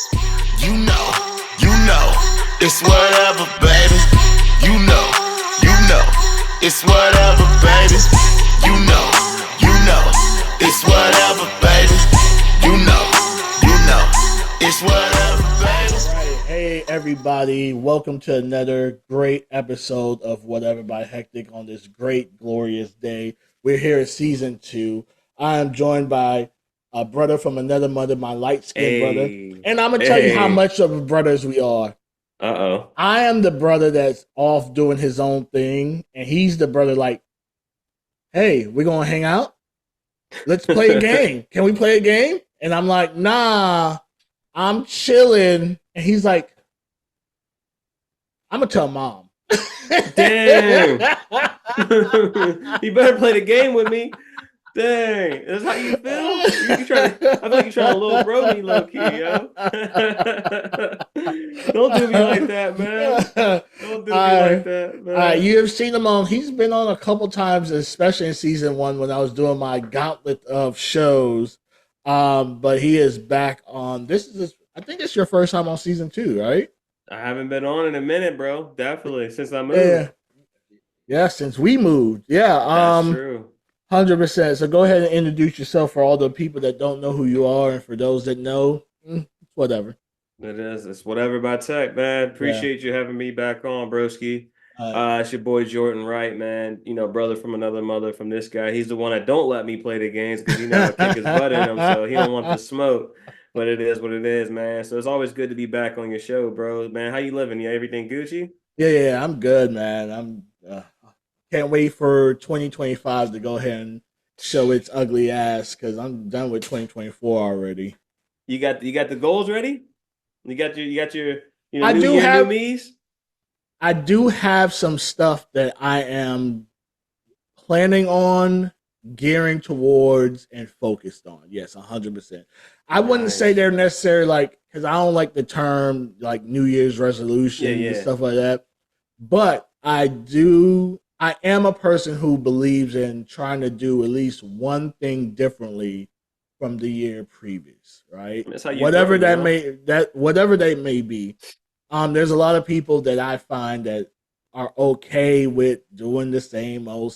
It's whatever, baby. It's whatever, baby. It's whatever, baby. It's whatever, baby. All right. Hey, everybody. Welcome to another great episode of Whatever by Hektek on this great, glorious day. We're here at season 2. I am joined by a brother from another mother, my light-skinned brother. And I'm going to tell you how much of brothers we are. Uh-oh. I am the brother that's off doing his own thing, and he's the brother like, hey, we're going to hang out? Let's play a game. Can we play a game? And I'm like, nah, I'm chilling. And he's like, I'm going to tell mom. Damn. You better play the game with me. Dang, that's how you feel? I feel like you're trying to little bro me low key, yo. Don't do me like that, man. Don't do me like that, man. You have seen him on, he's been on a couple times, especially in season 1 when I was doing my gauntlet of shows. But he is back on, I think it's your first time on season 2, right? I haven't been on in a minute, bro. Definitely, since I moved. Yeah, since we moved. Yeah. That's true. 100%. So go ahead and introduce yourself for all the people that don't know who you are, and for those that know, whatever. It's whatever by tech, man. Appreciate you having me back on, broski. It's your boy Jordan Wright, man. You know, brother from another mother from this guy. He's the one that don't let me play the games because he never kick his butt in them, so he don't want the smoke. But it is what it is, man. So it's always good to be back on your show, bro. Man, how you living? Yeah, everything Gucci? Yeah, I'm good, man. Can't wait for 2025 to go ahead and show its ugly ass because I'm done with 2024 already. You got the goals ready? You got your new me's? I do have some stuff that I am planning on, gearing towards, and focused on. Yes, 100%. I wouldn't say they're necessary because I don't like the term like New Year's resolution and stuff like that. But I am a person who believes in trying to do at least one thing differently from the year previous, right? That's how you whatever that may be. There's a lot of people that I find that are okay with doing the same old.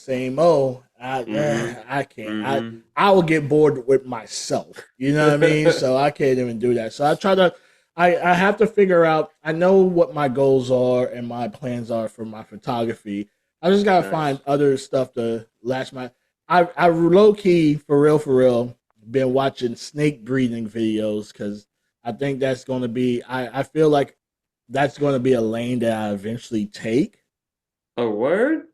I can't. Mm-hmm. I will get bored with myself. You know what I mean? So I can't even do that. So I have to figure out. I know what my goals are and my plans are for my photography. I just gotta find other stuff to latch my. I low key for real been watching snake breeding videos because I think that's going to be. I feel like that's going to be a lane that I eventually take. A word?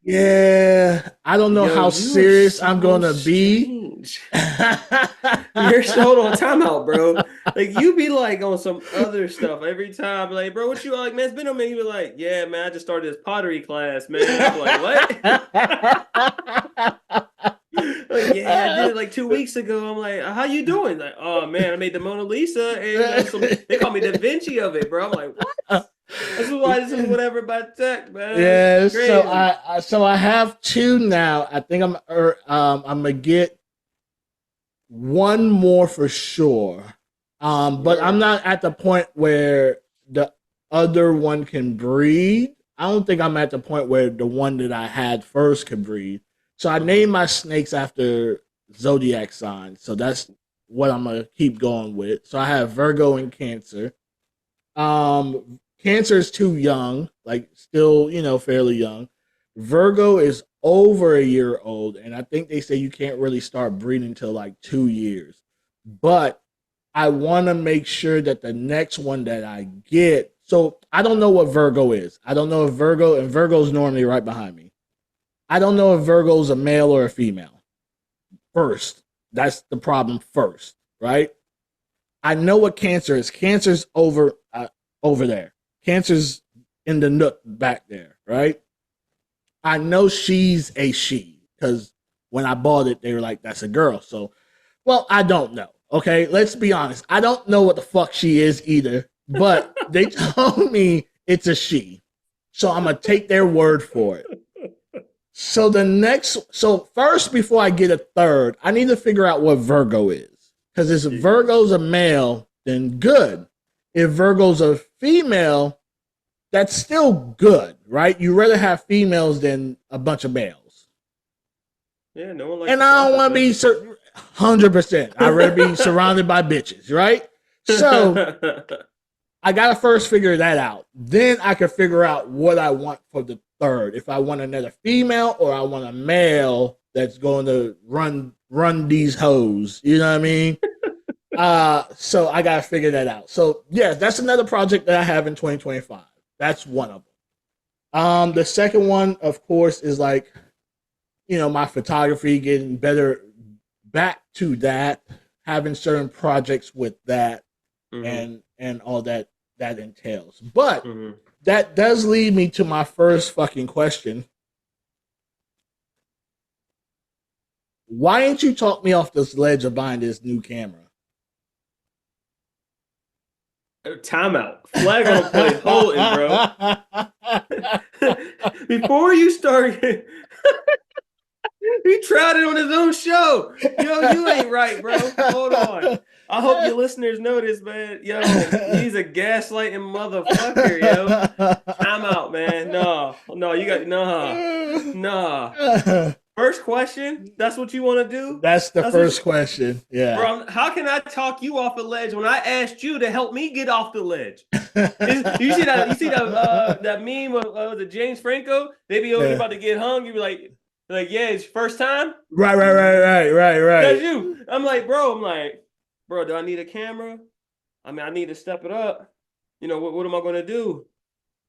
Yeah, I don't know how serious I'm going to be. You're so on timeout, bro. Like you be like on some other stuff every time. Like, bro, what you like, man? It's been a minute. You be like, yeah, man, I just started this pottery class, man. I'm like, what? Like, yeah, I did it like 2 weeks ago. I'm like, how you doing? Like, oh man, I made the Mona Lisa, and they call me Da Vinci of it, bro. I'm like, what? This is why this is whatever by tech, man. Yeah, so I have 2 now. I think I'm gonna get one more for sure. But I'm not at the point where the other one can breed. I don't think I'm at the point where the one that I had first could breed. So I named my snakes after zodiac signs. So that's what I'm gonna keep going with. So I have Virgo and Cancer. Cancer is too young, like still, fairly young. Virgo is over a year old, and I think they say you can't really start breeding until like 2 years. But I want to make sure that the next one that I get, so I don't know what Virgo is. I don't know if Virgo's normally right behind me. I don't know if Virgo's a male or a female. First, that's the problem first, right? I know what Cancer is. Cancer's over there. Cancer's in the nook back there, right? I know she's a she because when I bought it, they were like, that's a girl. So, well, I don't know. Okay, let's be honest. I don't know what the fuck she is either, but they told me it's a she. So I'm going to take their word for it. So first, before I get a third, I need to figure out what Virgo is. Because if Virgo's a male, then good. If Virgo's a female, that's still good, right? You rather have females than a bunch of males. Yeah, no one likes. And I don't want to be 100%. I'd rather be surrounded by bitches, right? So I gotta first figure that out. Then I can figure out what I want for the third. If I want another female or I want a male that's going to run these hoes. You know what I mean? So I gotta figure that out. So yeah, that's another project that I have in 2025. That's one of them. The second one, of course, is like, my photography, getting better back to that, having certain projects with that, and all that entails. But that does lead me to my first fucking question. Why didn't you talk me off this ledge of buying this new camera? Timeout. Flag on play holding, bro. Before you start, he tried it on his own show. Yo, you ain't right, bro. Hold on. I hope your listeners know this, man. Yo, he's a gaslighting motherfucker, yo. Time out, man. No, you got nah. First question? That's what you want to do? That's the first question. Yeah. Bro, how can I talk you off a ledge when I asked you to help me get off the ledge? You see that meme of the James Franco? They be about to get hung. You be like, yeah, it's first time? Right. That's you. I'm like, bro, do I need a camera? I mean, I need to step it up. What am I going to do?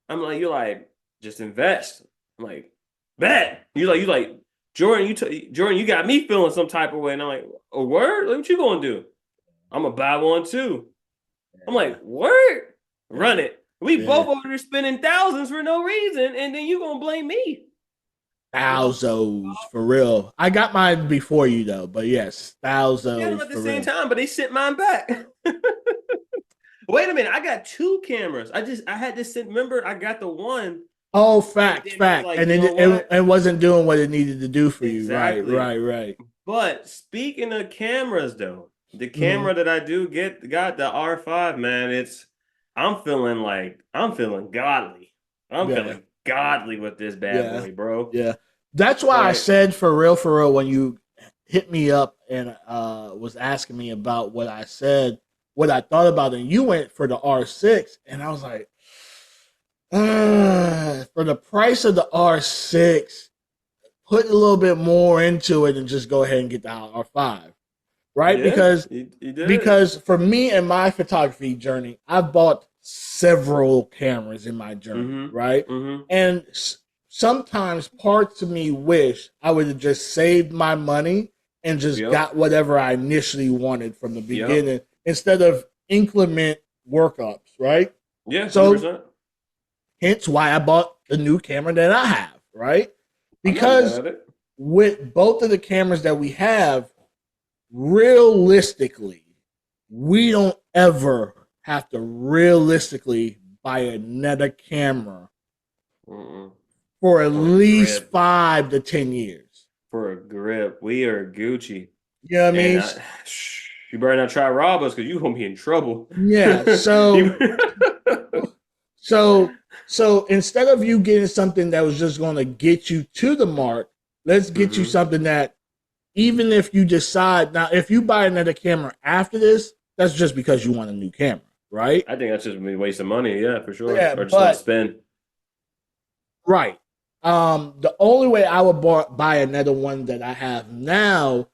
I'm like, you're like, just invest. I'm like, bet. You like, Jordan, you got me feeling some type of way. And I'm like, a word? What you going to do? I'm going to buy one too. I'm like, word? Run it. We both over there spending thousands for no reason. And then you going to blame me. Thousands, for real. I got mine before you though, but yes, thousands. Yeah, at the same time, but they sent mine back. Wait a minute, I got two cameras. I had this. Remember, I got the one. Oh, fact. Like, and it wasn't doing what it needed to do for you. Right. But speaking of cameras, though, the camera that I do got the R5, man. I'm feeling godly. I'm feeling godly with this bad boy, bro. Yeah. That's why I said for real, when you hit me up and was asking me about what I thought about it, and you went for the R6, and I was like, for the price of the R6, put a little bit more into it and just go ahead and get the R5, right? Yeah, because for me and my photography journey, I've bought several cameras in my journey, right? And sometimes parts of me wish I would have just saved my money and just got whatever I initially wanted from the beginning instead of increment workups, right? Yeah, 100%. So hence why I bought the new camera that I have, right? Because with both of the cameras that we have, realistically, we don't ever have to realistically buy another camera for at least 5 to 10 years. For a grip. We are Gucci. You know what I mean? You better not try to rob us because you're going to be in trouble. Yeah. So instead of you getting something that was just going to get you to the mark, let's get you something that, even if you decide, now if you buy another camera after this, that's just because you want a new camera, right? I think that's just me wasting money. Yeah, for sure. Yeah, or just not spend. Right. The only way I would buy another one that I have now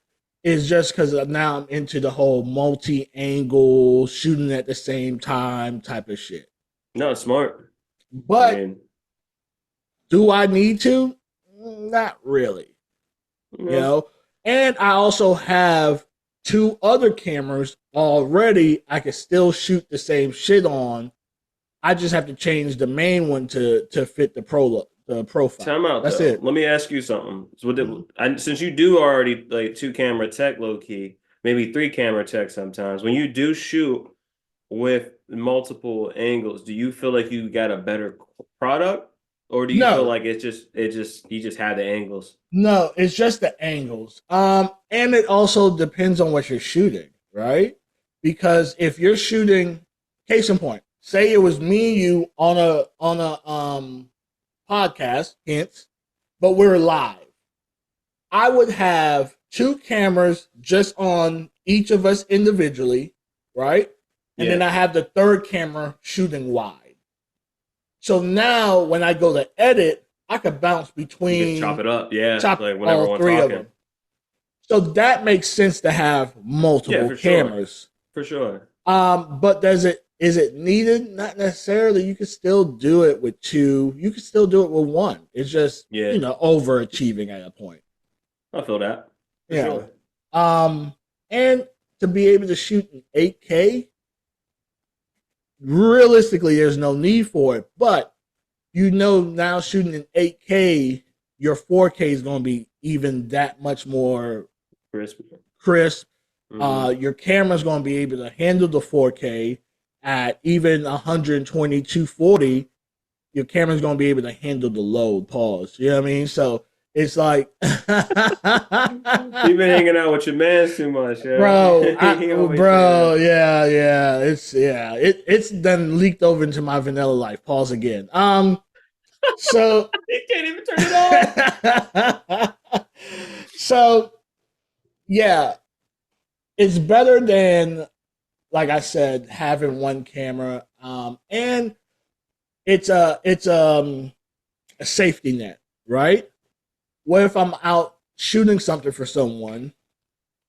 is just because now I'm into the whole multi-angle shooting at the same time type of shit. No, it's smart. But do I need to? Not really. No. You know? And I also have 2 other cameras already I can still shoot the same shit on. I just have to change the main one to fit the profile. Time out. That's though. it. Let me ask you something. So since you do already like 2 camera tech low key, maybe 3 camera tech sometimes. When you do shoot with multiple angles, do you feel like you got a better product, or do you feel like you just have the angles? No, it's just the angles. And it also depends on what you're shooting, right? Because if you're shooting, case in point, say it was me and you on a podcast, hence, but we're live. I would have 2 cameras just on each of us individually, right? And then I have the third camera shooting wide. So now when I go to edit, I could bounce between. You can chop it up, chop like whenever all 3 of them. So that makes sense to have multiple cameras. For sure. But is it needed? Not necessarily. You can still do it with 2. You can still do it with 1. It's just overachieving at a point. I feel that. For sure. And to be able to shoot in 8K, realistically, there's no need for it. But now shooting in 8K, your 4K is going to be even that much more crisp. Mm-hmm. Your camera's going to be able to handle the 4K at even 120, 240. Your camera's going to be able to handle the load. Pause. You know what I mean? So it's like you've been hanging out with your mans too much, bro. It's done leaked over into my vanilla life. Pause again. So you can't even turn it off. So yeah, it's better than, like I said, having 1 camera. And it's a safety net, right? What if I'm out shooting something for someone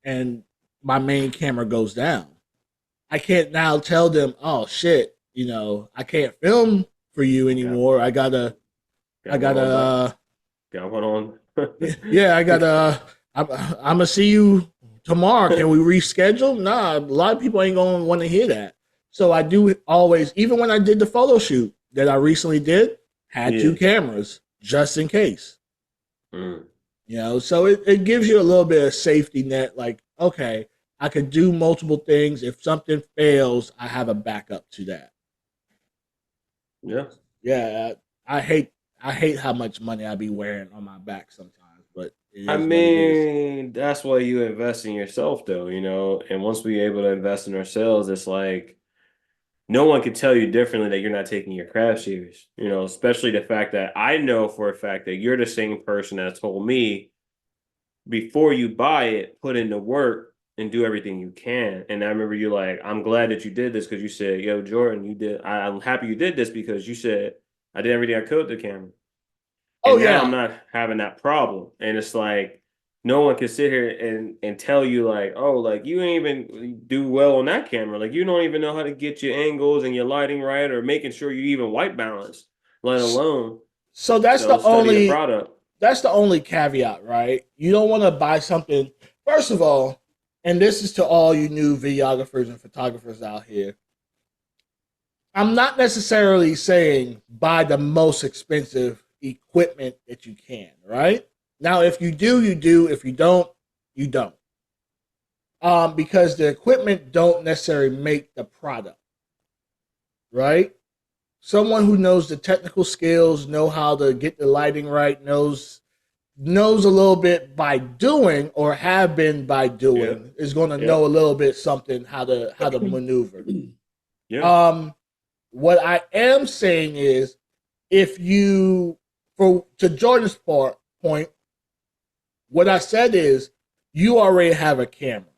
and my main camera goes down? I can't now tell them, oh shit, I can't film for you anymore. I gotta got one on. I'm gonna see you tomorrow. Can we reschedule? Nah, a lot of people ain't gonna want to hear that. So I do always, even when I did the photo shoot that I recently did, had 2 cameras just in case. So it gives you a little bit of safety net. Like, okay, I could do multiple things. If something fails, I have a backup to that. Yeah. I hate how much money I be wearing on my back sometimes, but that's why you invest in yourself, though. And once we're able to invest in ourselves, it's like no one can tell you differently that you're not taking your craft serious. Especially the fact that I know for a fact that you're the same person that told me before you buy it, put in the work and do everything you can. And I remember you like, I'm glad that you did this because you said, yo, Jordan, I'm happy you did this because you said I did everything I could with the camera. And now I'm not having that problem. And it's like, no one can sit here and tell you like, oh, like you ain't even do well on that camera. Like you don't even know how to get your angles and your lighting right or making sure you even white balance, let alone. So that's the only caveat, right? You don't want to buy something. First of all, and this is to all you new videographers and photographers out here, I'm not necessarily saying buy the most expensive equipment that you can, right? Now, if you do, you do. If you don't, you don't. Because the equipment don't necessarily make the product, right? Someone who knows the technical skills, know how to get the lighting right, knows a little bit by doing or have been by doing, is going to know a little bit something how to maneuver. What I am saying is, if you, to Jordan's point, what I said is, you already have a camera.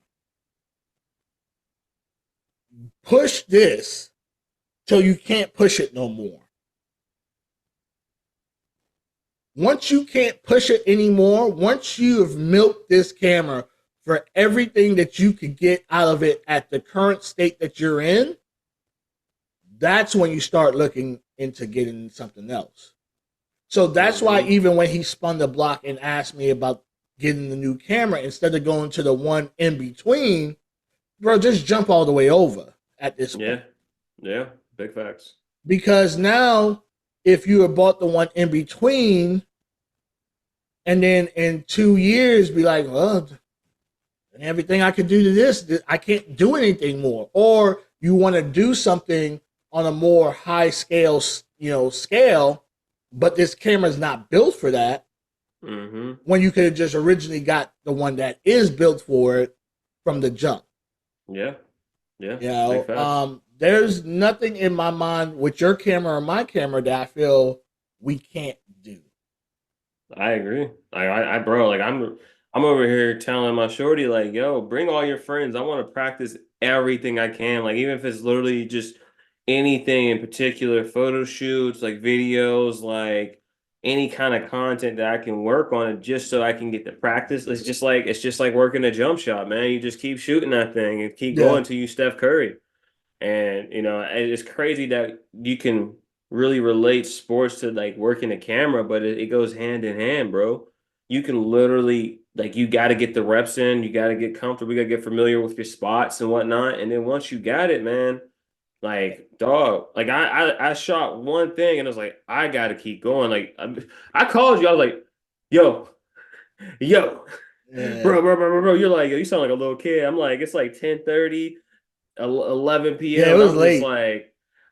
Push this till you can't push it no more. Once you can't push it anymore, once you have milked this camera for everything that you could get out of it at the current state that you're in, that's when you start looking into getting something else. So that's why even when he spun the block and asked me about getting the new camera, instead of going to the one in between, bro, just jump all the way over at this point. Yeah, big facts. Because now, if you had bought the one in between, and then in 2 years be like, well, everything I could do to this, I can't do anything more. Or you want to do something on a more high scale, but this camera is not built for that. When you could have just originally got the one that is built for it from the jump. Yeah. Yeah, You big know, facts. there's nothing in my mind with your camera or my camera that I feel we can't do. I agree. Bro, like I'm over here telling my shorty, like, yo, bring all your friends. I want to practice everything I can. Like, even if it's literally just anything in particular, photo shoots, like videos, like any kind of content that I can work on it just so I can get the practice. It's just like working a jump shot, man. You just keep shooting that thing and keep Yeah, going till you Steph Curry. And it's crazy that you can really relate sports to like working a camera, but it goes hand in hand, bro. You can literally like you got to get the reps in, you got to get comfortable, you got to get familiar with your spots and whatnot, and then once you got it, man, like dog, like I shot one thing and I was like, I got to keep going. Like I called you, I was like, yo, yo, yeah, bro, you're like you sound like a little kid. I'm like it's like 10:30. 11 yeah. p.m. It and was late.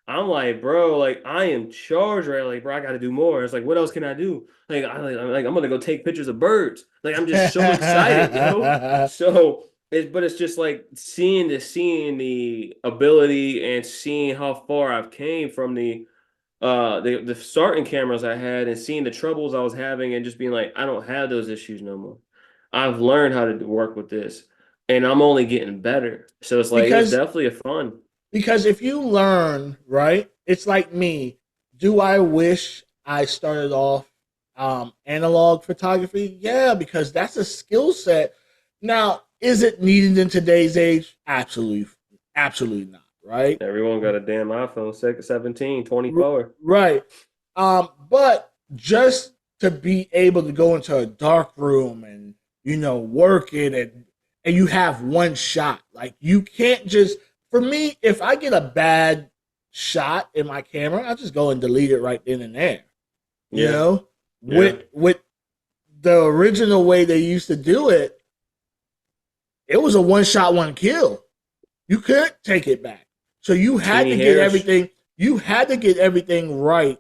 I'm like, bro, like I am charged right. Like, bro, I got to do more. It's like, what else can I do? I'm gonna go take pictures of birds. Like, I'm just so excited, yo. So but it's just like seeing the ability and seeing how far I've came from the starting cameras I had and seeing the troubles I was having and just being like, I don't have those issues no more. I've learned how to work with this and I'm only getting better. So it's like it was because definitely a fun. because if you learn, right, it's like me. Do I wish I started off analog photography? Yeah, because that's a skill set. Now, is it needed in today's age? Absolutely, absolutely not. Right, Everyone got a damn iPhone 6, 17, R- 24. right. But just to be able to go into a dark room and work it, and you have one shot. Like you can't just. For me, if I get a bad shot in my camera, I just go and delete it right then and there. You Yeah, know, yeah. with the original way they used to do it, it was a one shot, one kill. You couldn't take it back. So you had Teeny to get Harris. everything. You had to get everything right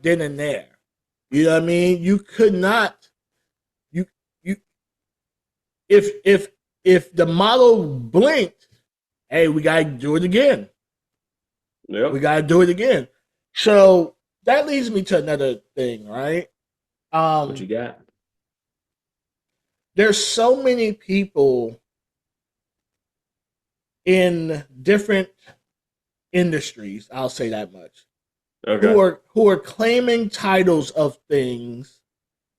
then and there. You know what I mean? You could not. You if the model blinked, hey, we gotta do it again. We Yep. gotta do it again. So that leads me to another thing, right? What you Um, got? there's so many people in different industries. I'll say that much. Okay. Who are claiming titles of things,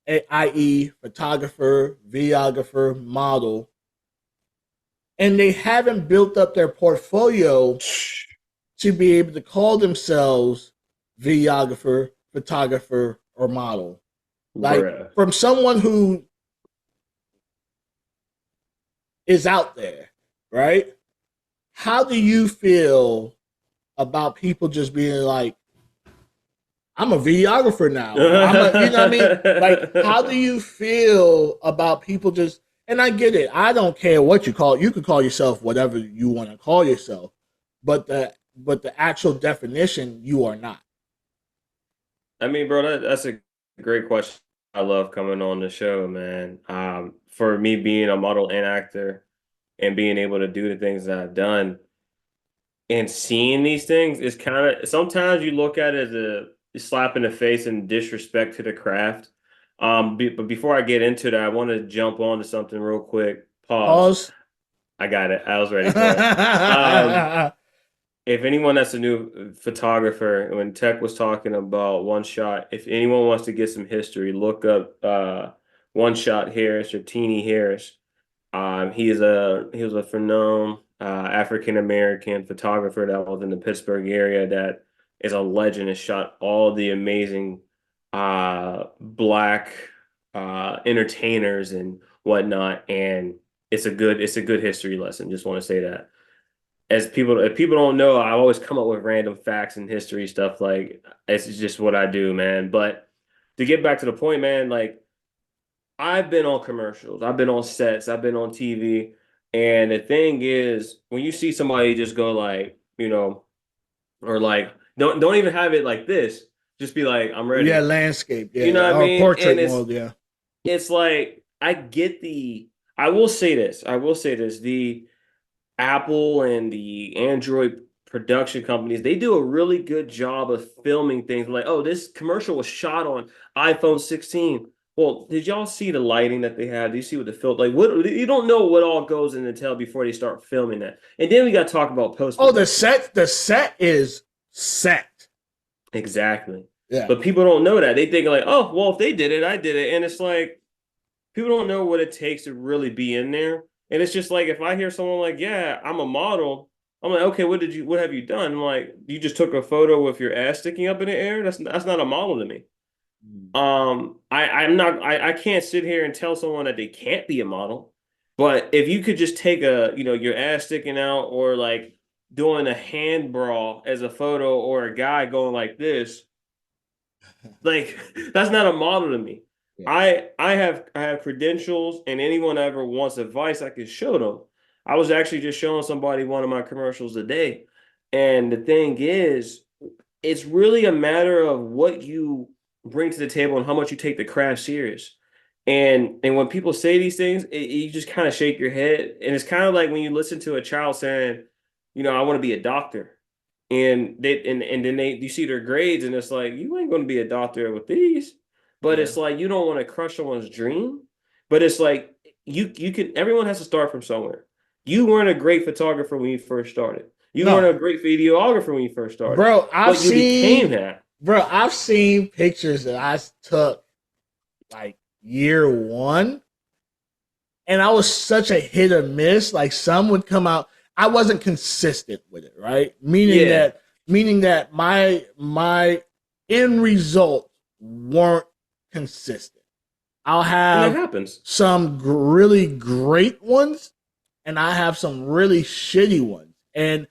i.e., photographer, videographer, model, and they haven't built up their portfolio to be able to call themselves videographer, photographer, or model. Like Bruh. from someone who is out there, right? How do you feel about people just being like, I'm a videographer now, or I'm a, you know what I mean? Like, how do you feel about people just, and I get it. I don't care what you call it. You can call yourself whatever you want to call yourself, but the actual definition, you are not. I mean, bro, that's a great question. I love coming on the show, man. For me being a model and actor and being able to do the things that I've done and seeing these things is kind of sometimes you look at it as a slap in the face and disrespect to the craft. But before I get into that, I want to jump on to something real quick. Pause. Pause. I got it. I was ready for it. Um, if anyone that's a new photographer, when Tech was talking about one shot, if anyone wants to get some history, look up one shot Harris or Teeny Harris. He was a renowned African American photographer that was in the Pittsburgh area that is a legend. Has shot all the amazing black entertainers and whatnot, and it's a good history lesson. Just want to say that as people if people don't know, I always come up with random facts and history stuff. Like it's just what I do, man. But to get back to the point, man, like I've been on commercials, I've been on sets, I've been on TV, and the thing is, when you see somebody just go like, or like don't even have it like this, just be like, I'm Yeah, ready. landscape. You know Yeah, what I or mean? portrait mode. Yeah, It's like I get the. I will say this. I will say this. Apple and the Android production companies, they do a really good job of filming things like, oh, this commercial was shot on iPhone 16. Well, did y'all see the lighting that they had? Do you see what the filter like? What you don't know what all goes in the tail before they start filming that. And then we got to talk about post. Oh, the set is set. Exactly. Yeah. But people don't know that. They think like, oh, well, if they did it, I did it. And it's like people don't know what it takes to really be in there. And it's just like if I hear someone like, yeah, I'm a model, I'm like, okay, what have you done? I'm like, you just took a photo with your ass sticking up in the air? That's not a model to me. I can't sit here and tell someone that they can't be a model. But if you could just take your ass sticking out or like doing a hand brawl as a photo or a guy going like this, like that's not a model to me. Yeah. I have credentials, and anyone ever wants advice, I can show them. I was actually just showing somebody one of my commercials today, and the thing is, it's really a matter of what you bring to the table and how much you take the craft serious. And when people say these things, you just kind of shake your head, and it's kind of like when you listen to a child saying, I want to be a doctor. And then you see their grades, and it's like you ain't going to be a doctor with these, but it's like you don't want to crush someone's dream. But it's like you can. Everyone has to start from somewhere. You weren't a great photographer when you first started. You weren't a great videographer when you first started, bro. You became that, bro. I've seen pictures that I took like year one, and I was such a hit or miss. Like some would come out. I wasn't consistent with it, right? Meaning that my end results weren't consistent. I'll have some really great ones, and I have some really shitty ones. And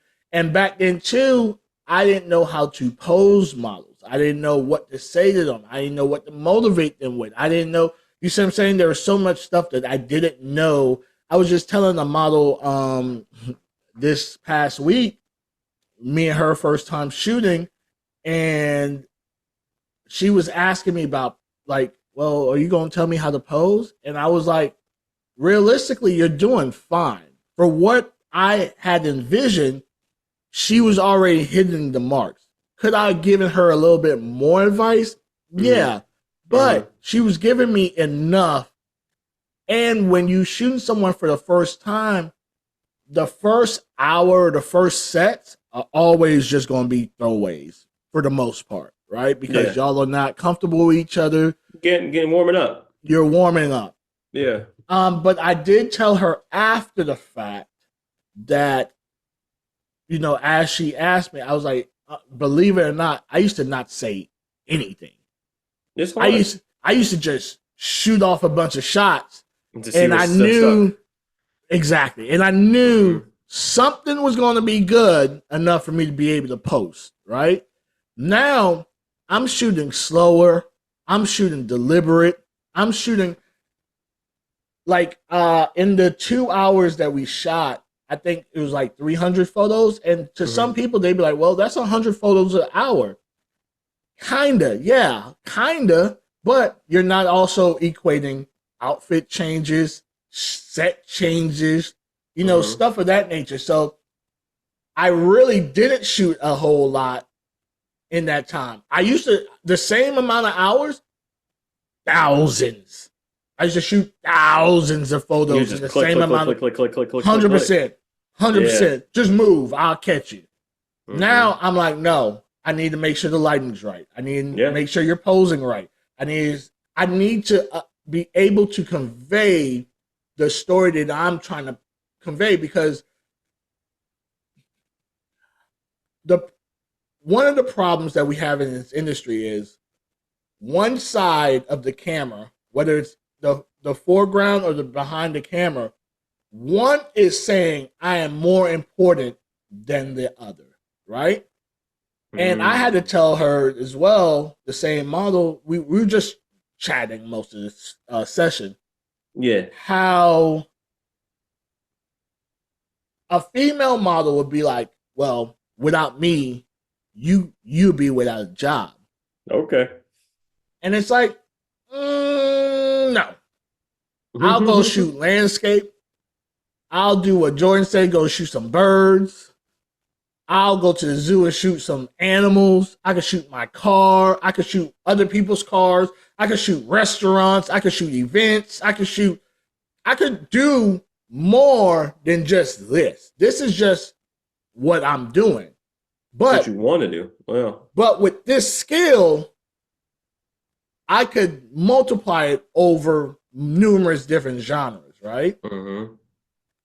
back then too, I didn't know how to pose models. I didn't know what to say to them. I didn't know what to motivate them with. I didn't know. You see what I'm saying? There was so much stuff that I didn't know. I was just telling the model this past week, me and her first time shooting, and she was asking me about like, well, are you going to tell me how to pose? And I was like, realistically, you're doing fine. For what I had envisioned, she was already hitting the marks. Could I have given her a little bit more advice? Yeah. But she was giving me enough. And when you shooting someone for the first time, the first hour, the first sets are always just going to be throwaways for the most part, right? Because y'all are not comfortable with each other. Getting warming up. You're warming up. Yeah. But I did tell her after the fact that, as she asked me, I was like, believe it or not, I used to not say anything. It's hard. I used to just shoot off a bunch of shots, and I knew. Exactly. And I knew something was going to be good enough for me to be able to post, right? Now, I'm shooting slower. I'm shooting deliberate. I'm shooting like in the 2 hours that we shot, I think it was like 300 photos. And to some people, they'd be like, well, that's 100 photos an hour. Kinda, yeah, kinda. But you're not also equating outfit changes, set changes, stuff of that nature. So I really didn't shoot a whole lot in that time. I used to, the same amount of hours, thousands. I used to shoot thousands of photos in the same amount of, 100%, 100%. Just move, I'll catch you. Now I'm like, no, I need to make sure the lighting's right. I need to make sure you're posing right. I need to be able to convey the story that I'm trying to convey, because one of the problems that we have in this industry is one side of the camera, whether it's the foreground or the behind the camera, one is saying I am more important than the other, right? And I had to tell her as well, the same model, we were just chatting most of this session. Yeah. How a female model would be like, well, without me, you'd be without a job. Okay. And it's like, no. I'll go shoot landscape. I'll do what Jordan said, go shoot some birds. I'll go to the zoo and shoot some animals. I could shoot my car. I could shoot other people's cars. I could shoot restaurants. I could shoot events. I could do more than just this. This is just what I'm doing. But what you want to do. Well, but with this skill, I could multiply it over numerous different genres, right? mm-hmm.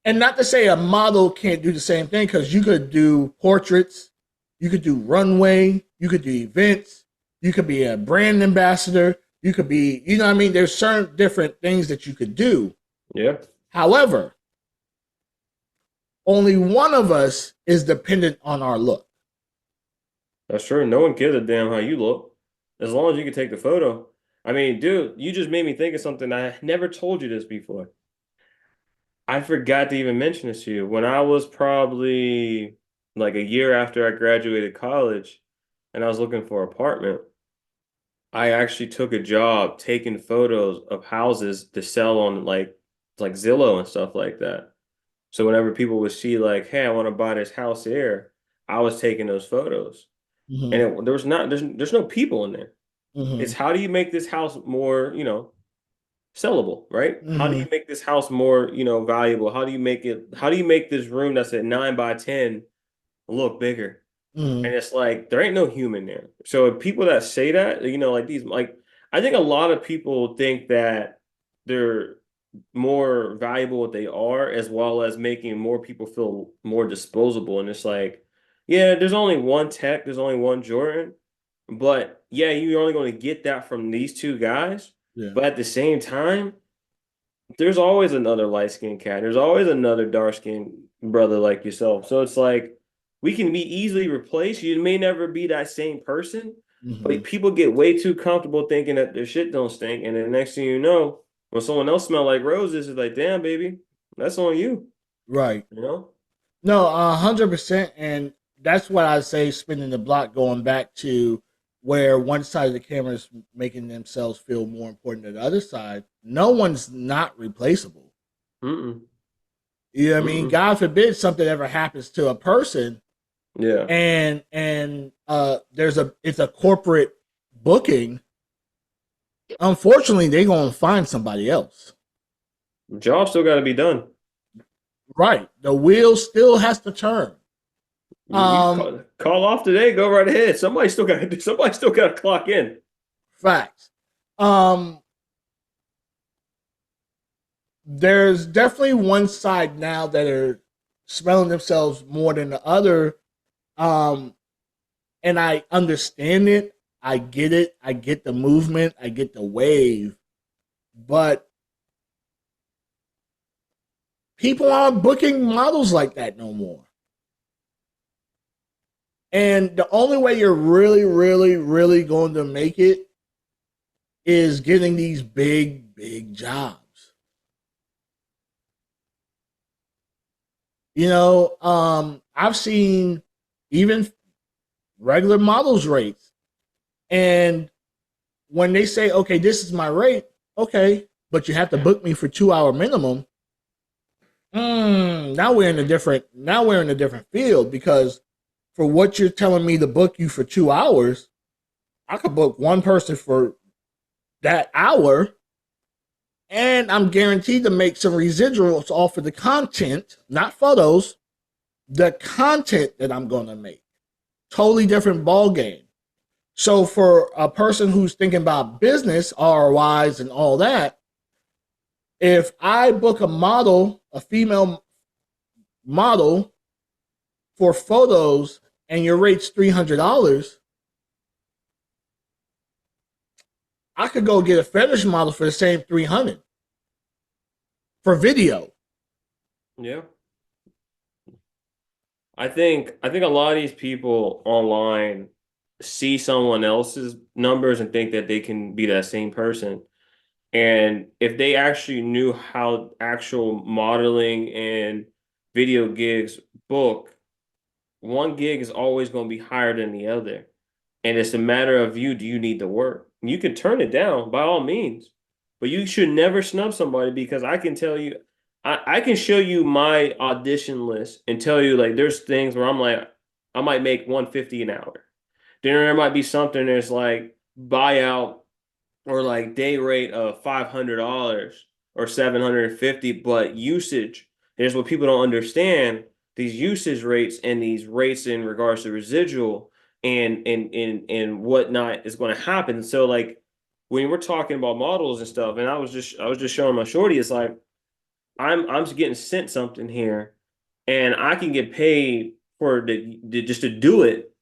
And not to say a model can't do the same thing, because you could do portraits, you could do runway, you could do events, you could be a brand ambassador, you could be, you know what I mean? There's certain different things that you could do. Yeah. However, only one of us is dependent on our look. That's true. No one gives a damn how you look, as long as you can take the photo. I mean, dude, you just made me think of something. I never told you this before. I forgot to even mention this to you. When I was probably like a year after I graduated college and I was looking for an apartment, I actually took a job taking photos of houses to sell on like Zillow and stuff like that. So whenever people would see like, hey, I want to buy this house here, I was taking those photos. Mm-hmm. And there's no people in there. Mm-hmm. It's how do you make this house more, sellable, right? Mm-hmm. How do you make this house more, valuable? How do you make this room that's at 9 by 10 look bigger? Mm-hmm. And it's like there ain't no human there. So people that say that, like these, like I think a lot of people think that they're more valuable what they are, as well as making more people feel more disposable. And it's like, yeah, there's only one Tech, there's only one Jordan, but yeah, you're only going to get that from these two guys. Yeah. But at the same time, there's always another light-skinned cat. There's always another dark-skinned brother like yourself. So it's like we can be easily replaced. You may never be that same person, but people get way too comfortable thinking that their shit don't stink. And then the next thing you know, when someone else smell like roses, it's like, damn, baby, that's on you. Right. No, 100%. And that's what I say, spinning the block, going back to where one side of the camera is making themselves feel more important than the other side. No one's not replaceable. Mm-mm. You know what I mean? God forbid something ever happens to a person. Yeah. And it's a corporate booking. Unfortunately, they're gonna find somebody else. The job still got to be done. Right. The wheel still has to turn. Call off today. Go right ahead. Somebody still got to clock in. Facts. There's definitely one side now that are smelling themselves more than the other. And I understand it. I get it. I get the movement. I get the wave. But people aren't booking models like that no more. And the only way you're really, really, really going to make it is getting these big, big jobs. I've seen even regular models rates. And when they say, okay, this is my rate, okay, but you have to book me for 2-hour minimum. Now we're in a different field, because for what you're telling me to book you for 2 hours, I could book one person for that hour, and I'm guaranteed to make some residuals off of the content, not photos, the content that I'm going to make. Totally different ball game. So for a person who's thinking about business, ROIs and all that, if I book a female model for photos and your rate's $300, I could go get a fetish model for the same $300 for video. Yeah. I think a lot of these people online see someone else's numbers and think that they can be that same person. And if they actually knew how actual modeling and video gigs book, one gig is always going to be higher than the other. And it's a matter of do you need the work? You can turn it down by all means, but you should never snub somebody, because I can tell you, I can show you my audition list and tell you like there's things where I'm like I might make 150 an hour. Then there might be something that's like buyout or like day rate of $500 or 750, but usage. Here's what people don't understand: these usage rates and these rates in regards to residual and whatnot is going to happen. So like when we're talking about models and stuff, and I was just showing my shorty, it's like I'm just getting sent something here, and I can get paid for just to do it,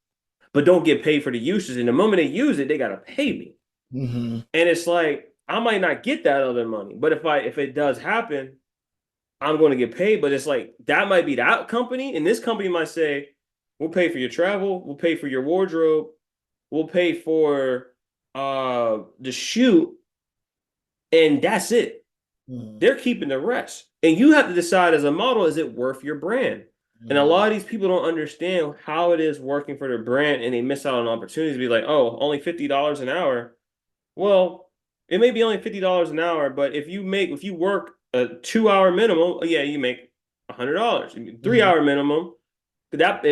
but don't get paid for the usage. And the moment they use it, they gotta pay me. Mm-hmm. And it's like I might not get that other money, but if it does happen, I'm going to get paid. But it's like that might be that company, and this company might say, "We'll pay for your travel, we'll pay for your wardrobe, we'll pay for the shoot, and that's it." Mm-hmm. They're keeping the rest, and you have to decide as a model: is it worth your brand? And a lot of these people don't understand how it is working for their brand, and they miss out on opportunities to be like, "Oh, only $50 an hour." Well, it may be only $50 an hour, but if you work a 2 hour minimum, yeah, you make $100. 3 hour minimum, that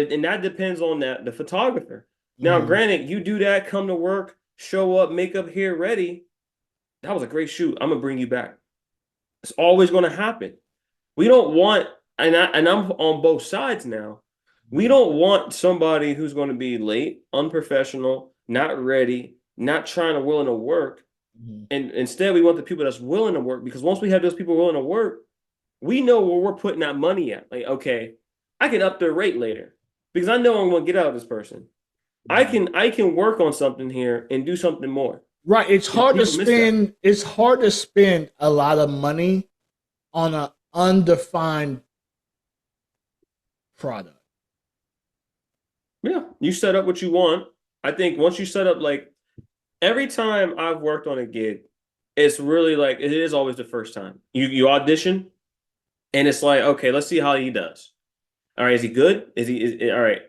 depends on the photographer. Now, granted, you do that, come to work, show up, makeup here, ready. That was a great shoot. I'm gonna bring you back. It's always gonna happen. We don't want, I'm on both sides now. We don't want somebody who's going to be late, unprofessional, not ready, not trying to willing to work. And instead, we want the people that's willing to work, because once we have those people willing to work, we know where we're putting that money at. Like, okay, I can up their rate later because I know I'm going to get out of this person. I can work on something here and do something more. Right. It's hard to spend. It's hard to spend a lot of money on an undefined product. Yeah, you set up what you want. I think once you set up, like every time I've worked on a gig, it's really like it is always the first time. You audition, and it's like, okay, let's see how he does. All right, is he good? All right?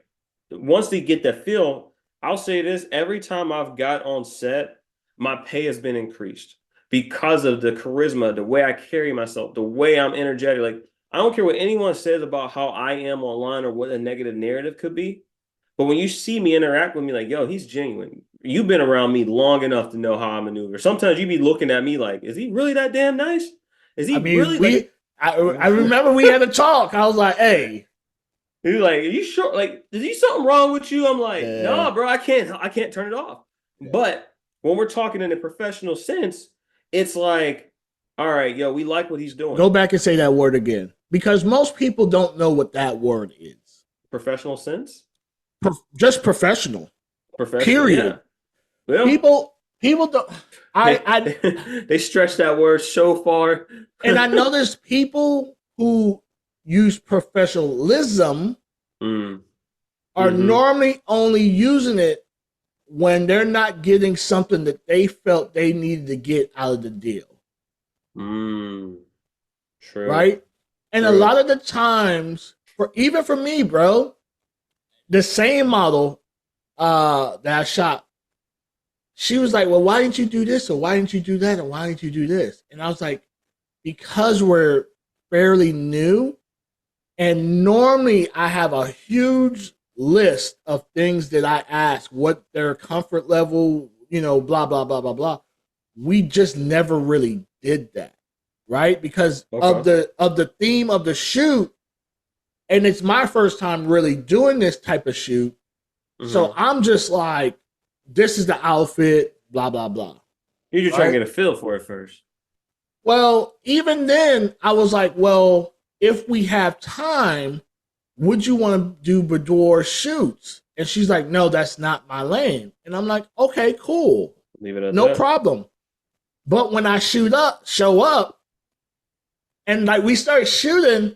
Once they get that feel, I'll say this: every time I've got on set, my pay has been increased because of the charisma, the way I carry myself, the way I'm energetic. Like I don't care what anyone says about how I am online or what a negative narrative could be. But when you see me interact with me, like, yo, he's genuine. You've been around me long enough to know how I maneuver. Sometimes you be looking at me like, is he really that damn nice? Is he really? I remember we had a talk. I was like, hey. He's like, are you sure? Like, is there something wrong with you? I'm like, nah, bro, I can't turn it off. Yeah. But when we're talking in a professional sense, it's like, all right, yo, we like what he's doing. Go back and say that word again. Because most people don't know what that word is. Professional sense? Just professional. Period. Yeah. People don't. They stretch that word so far. And I know there's people who use professionalism are normally only using it when they're not getting something that they felt they needed to get out of the deal. True. Right? And a lot of the times, even for me, bro, the same model that I shot, she was like, well, why didn't you do this? Or why didn't you do that? Or why didn't you do this? And I was like, because we're fairly new. And normally I have a huge list of things that I ask, what their comfort level, blah, blah, blah, blah, blah. We just never really did that. Right? Because of the theme of the shoot. And it's my first time really doing this type of shoot. So I'm just like, this is the outfit, blah, blah, blah. You're just trying to get a feel for it first. Well, even then, I was like, well, if we have time, would you want to do boudoir shoots? And she's like, no, that's not my lane. And I'm like, okay, cool. Leave it at no that. problem. But when I show up, and like we start shooting,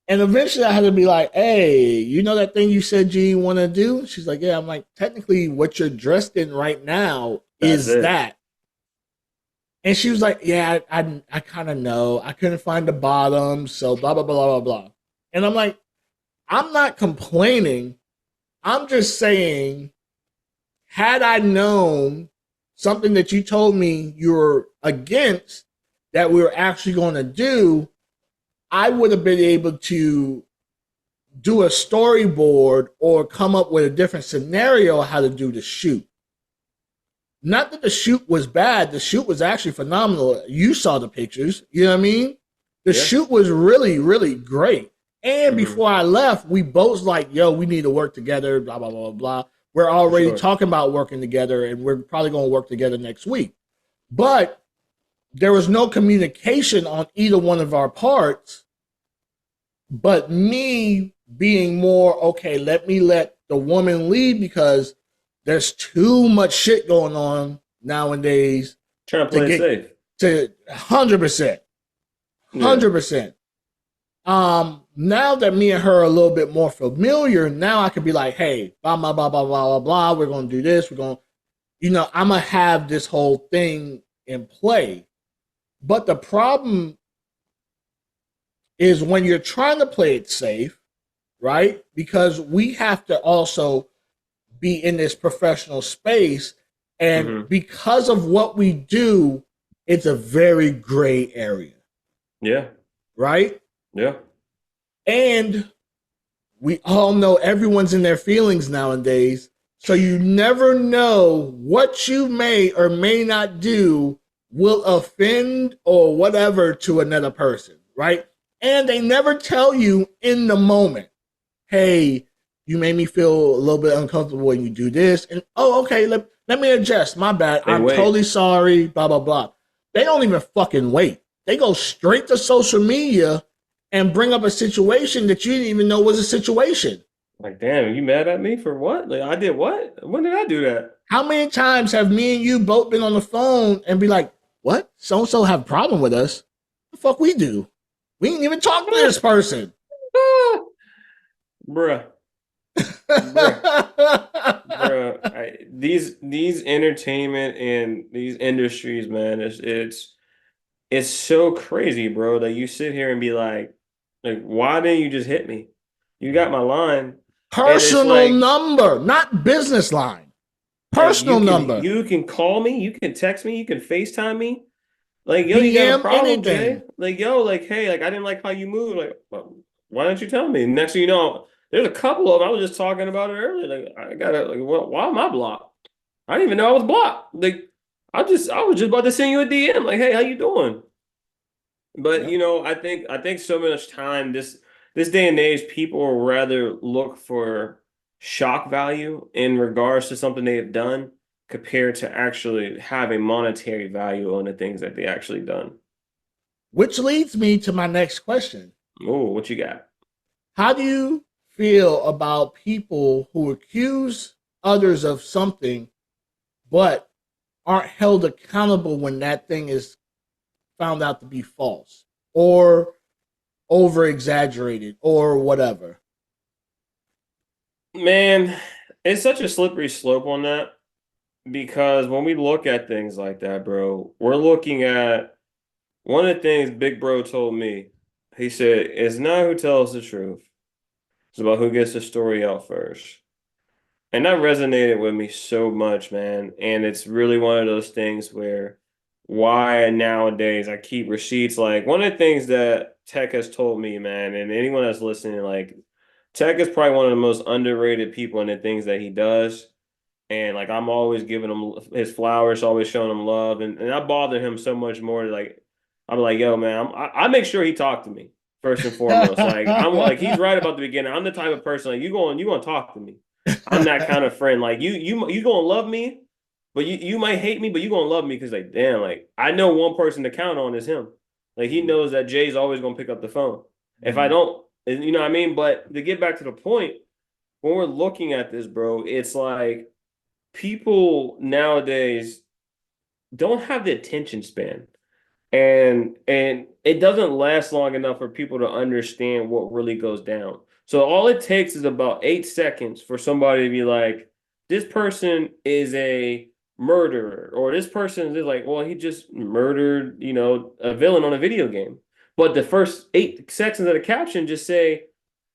and eventually I had to be like, hey, you know that thing you said you want to do? She's like, yeah. I'm like, technically what you're dressed in right now is that. And she was like, yeah, I kind of know. I couldn't find the bottom, so blah, blah, blah, blah, blah. And I'm like, I'm not complaining. I'm just saying, had I known something that you told me you were against that we were actually going to do, I would have been able to do a storyboard or come up with a different scenario how to do the shoot. Not that the shoot was bad. The shoot was actually phenomenal. You saw the pictures. You know what I mean? The shoot was really, really great. And before I left, we both like, yo, we need to work together, blah, blah, blah, blah. We're already talking about working together, and we're probably going to work together next week. But there was no communication on either one of our parts. But me being more, okay, let the woman lead because there's too much shit going on nowadays. Trying to play it safe. To 100%. 100%. Now that me and her are a little bit more familiar, now I could be like, hey, blah, blah, blah, blah, blah, blah, blah. We're going to do this. We're going to, I'm going to have this whole thing in play. But the problem is when you're trying to play it safe, right? Because we have to also be in this professional space. And because of what we do, it's a very gray area. Yeah. Right? Yeah. And we all know everyone's in their feelings nowadays. So you never know what you may or may not do will offend or whatever to another person, right? And they never tell you in the moment, hey, you made me feel a little bit uncomfortable when you do this. And, oh, okay, let me adjust. My bad. I'm totally sorry, blah, blah, blah. They don't even fucking wait. They go straight to social media and bring up a situation that you didn't even know was a situation. Like, damn, are you mad at me for what? Like, I did what? When did I do that? How many times have me and you both been on the phone and be like, what? So-and-so have a problem with us? What the fuck we do? We didn't even talk to this person. Bruh. These entertainment and these industries, man, it's so crazy, bro, that you sit here and be like, why didn't you just hit me? You got my line. Personal number, not business line. Personal number. You can call me, you can text me, you can FaceTime me. Like, yo, you got a problem, Jay? Like, yo, like, hey, like, I didn't like how you move. Like, well, why don't you tell me? Next thing you know, there's a couple of them. I was just talking about it earlier. Like, I gotta, like, well, why am I blocked? I didn't even know I was blocked. Like, I was just about to send you a DM. Like, hey, how you doing? But I think so much time this day and age, people will rather look for shock value in regards to something they have done compared to actually having monetary value on the things that they actually done. Which leads me to my next question. Oh, what you got? How do you feel about people who accuse others of something but aren't held accountable when that thing is found out to be false or over exaggerated or whatever? Man, it's such a slippery slope on that, because when we look at things like that, bro, we're looking at one of the things Big Bro told me. He said, it's not who tells the truth. It's about who gets the story out first. And that resonated with me so much, man. And it's really one of those things where why nowadays I keep receipts. Like, one of the things that Tech has told me, man, and anyone that's listening, like, Tech is probably one of the most underrated people in the things that he does. And, like, I'm always giving him his flowers, always showing him love. And I bother him so much more. Like, I'm like, yo, man, I make sure he talked to me first and foremost. Like, I'm like, he's right about the beginning. I'm the type of person, like, you going to talk to me. I'm that kind of friend. Like, you going to love me, but you might hate me, but you going to love me because, like, damn, like, I know one person to count on is him. Like, he knows that Jay's always going to pick up the phone. If I don't, you know what I mean? But to get back to the point, when we're looking at this, bro, it's like people nowadays don't have the attention span. And it doesn't last long enough for people to understand what really goes down. So all it takes is about 8 seconds for somebody to be like, this person is a murderer, or this person is like, well, he just murdered, a villain on a video game. But the first 8 seconds of the caption just say,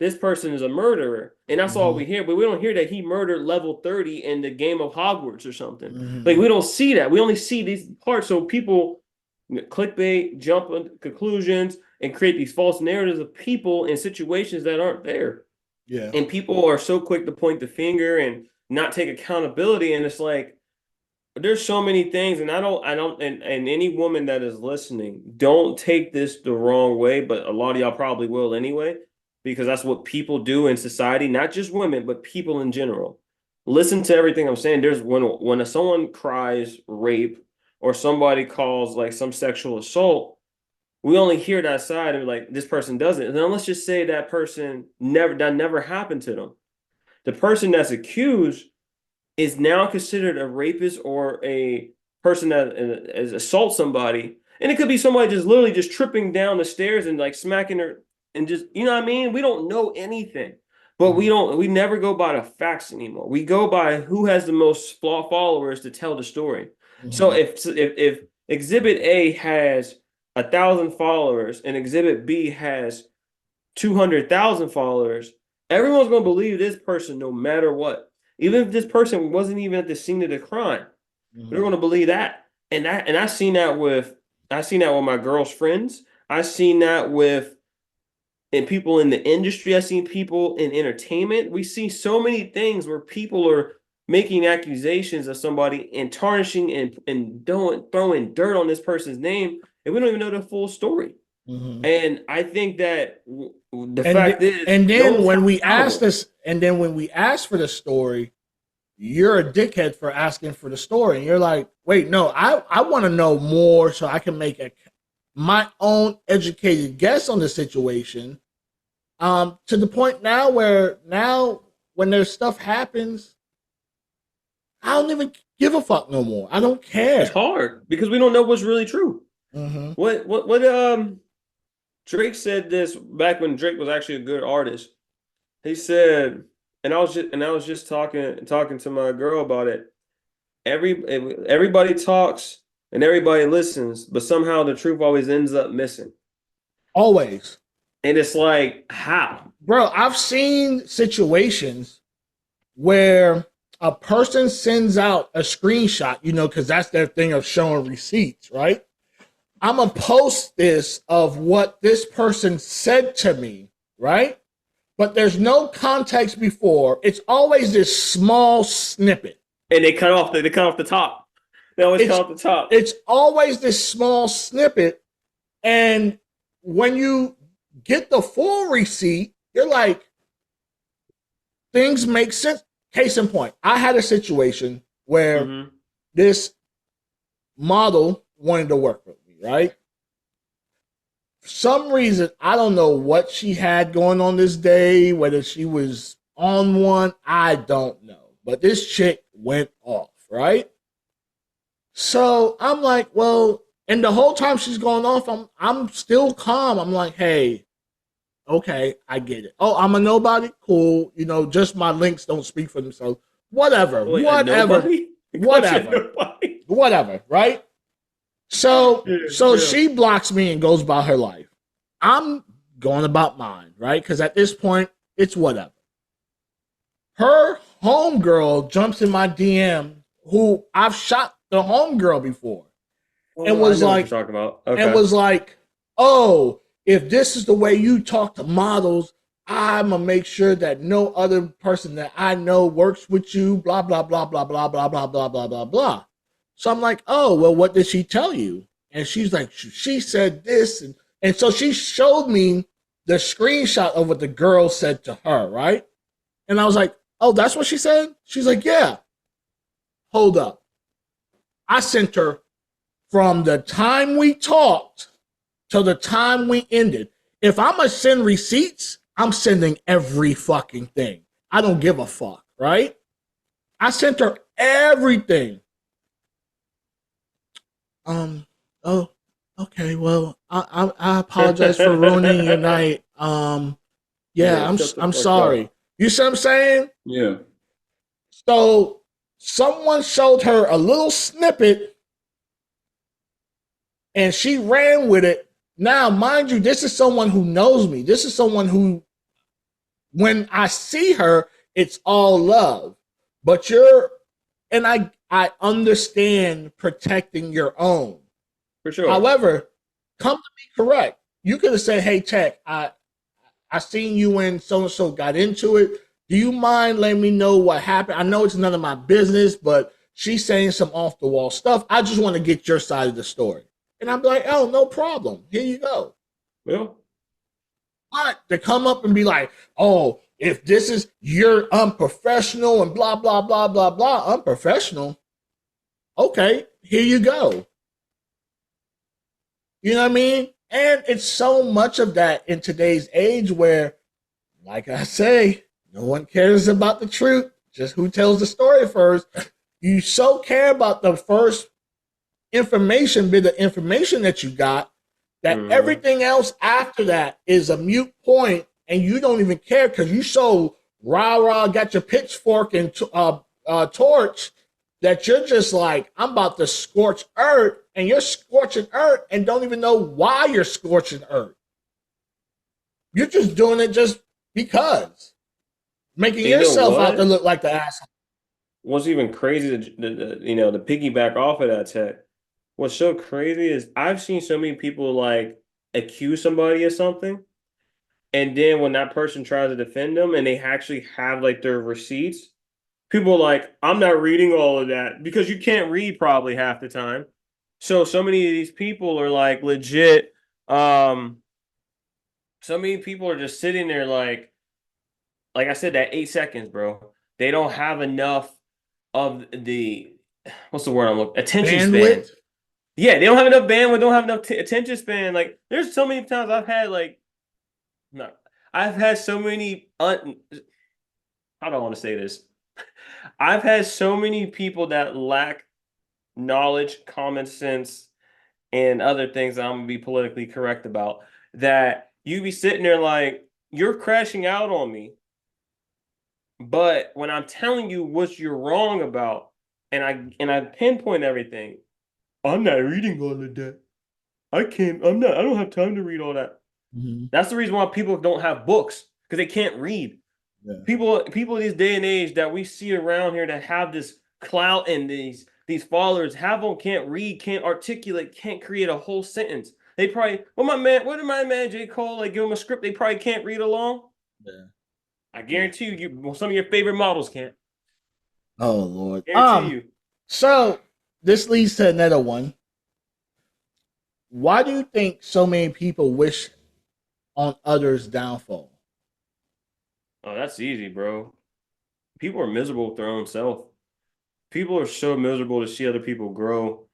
this person is a murderer. And that's all we hear. But we don't hear that he murdered level 30 in the game of Hogwarts or something. Like, we don't see that. We only see these parts. So people clickbait, jump on conclusions, and create these false narratives of people in situations that aren't there. Yeah. And people are so quick to point the finger and not take accountability. And it's like, there's so many things, and and any woman that is listening, don't take this the wrong way, but a lot of y'all probably will anyway, because that's what people do in society, not just women, but people in general. Listen to everything I'm saying. There's when someone cries rape or somebody calls like some sexual assault, we only hear that side and like this person doesn't. And then let's just say that person never happened to them. The person that's accused is now considered a rapist or a person that is assault somebody. And it could be somebody just literally just tripping down the stairs and like smacking her and just, you know what I mean? We don't know anything, but we never go by the facts anymore. We go by who has the most followers to tell the story. So if Exhibit A has 1,000 followers and Exhibit B has 200,000 followers, everyone's going to believe this person no matter what. Even if this person wasn't even at the scene of the crime, they're going to believe that. And I've seen that with my girl's friends. I've seen that with people in the industry. I've seen people in entertainment. We see so many things where people are making accusations of somebody and tarnishing and throwing dirt on this person's name, and we don't even know the full story. And I think that the fact is, and then when we ask for the story, you're a dickhead for asking for the story, and you're like, wait, no, I want to know more so I can make my own educated guess on the situation. To the point now where when there's stuff happens, I don't even give a fuck no more. I don't care. It's hard because we don't know what's really true. What Drake said this back when Drake was actually a good artist. He said, and I was just talking to my girl about it. Everybody talks and everybody listens, but somehow the truth always ends up missing. Always. And it's like, how? Bro, I've seen situations where a person sends out a screenshot, because that's their thing of showing receipts, right? I'm going to post this of what this person said to me, right? But there's no context before. It's always this small snippet. And they cut off the top. They always cut off the top. It's always this small snippet. And when you get the full receipt, you're like, things make sense. Case in point, I had a situation where this model wanted to work with me, right? For some reason, I don't know what she had going on this day, whether she was on one, I don't know. But this chick went off, right? So I'm like, well, and the whole time she's going off, I'm still calm. I'm like, hey, okay, I get it. Oh, I'm a nobody? Cool. Just my links don't speak for themselves. Whatever. Wait, Whatever, right? So she blocks me and goes about her life. I'm going about mine, right? Because at this point, it's whatever. Her homegirl jumps in my DM, who I've shot the homegirl before. And was like, talking about. Okay. And was like, oh, if this is the way you talk to models, I'm going to make sure that no other person that I know works with you, blah, blah, blah, blah, blah, blah, blah, blah, blah, blah, blah. So I'm like, oh, well, what did she tell you? And she's like, she said this. And so she showed me the screenshot of what the girl said to her, right? And I was like, oh, that's what she said? She's like, yeah. Hold up. I sent her from the time we talked till the time we ended. If I'm going to send receipts, I'm sending every fucking thing. I don't give a fuck, right? I sent her everything. Oh, okay. Well, I apologize for ruining your night. Yeah, I'm sorry. You see what I'm saying? Yeah. So someone showed her a little snippet and she ran with it. Now, mind you, this is someone who knows me. This is someone who, when I see her, it's all love. But I understand protecting your own. For sure. However, come to be correct. you could have said, "Hey, Tech, I seen you and so got into it. Do you mind letting me know what happened? I know it's none of my business, but she's saying some off the wall stuff. I just want to get your side of the story." And I'm like, "Oh, no problem. Here you go." Yeah. But to come up and be like, "Oh, if this is you're unprofessional and blah blah blah blah blah," unprofessional. Okay, here you go. You know what I mean? And it's so much of that in today's age where, like I say, no one cares about the truth, just who tells the story first. You so care about the first bit of information that you got that everything else after that is a mute point, and you don't even care because you so rah got your pitchfork and torch that you're just like, I'm about to scorch earth, and you're scorching earth and don't even know why you're scorching earth. You're just doing it just because, making yourself out to look like the asshole. What's even crazy, to piggyback off of that, Tech, what's so crazy is I've seen so many people like accuse somebody of something, and then when that person tries to defend them and they actually have like their receipts, people are like, I'm not reading all of that, because you can't read probably half the time. So many of these people are like legit. So many people are just sitting there like I said, that 8 seconds, bro. They don't have enough of the, what's the word I'm looking, attention Bandwidth? span. Yeah, they don't have enough bandwidth, don't have enough attention span. Like, there's so many times I've had so many, I don't want to say this. I've had so many people that lack knowledge, common sense, and other things that I'm going to be politically correct about, that you be sitting there like, you're crashing out on me. But when I'm telling you what you're wrong about, and I pinpoint everything, I'm not reading all of that. I don't have time to read all that. Mm-hmm. That's the reason why people don't have books, because they can't read. Yeah. People in this day and age that we see around here that have this clout and these followers, can't read, can't articulate, can't create a whole sentence. They probably, what did my man J. Cole, like, give them a script they probably can't read along? Yeah. I guarantee you, some of your favorite models can't. Oh, Lord. Guarantee you. So this leads to another one. Why do you think so many people wish on others' downfall? Oh, that's easy, bro. People are miserable with their own self. People are so miserable to see other people grow.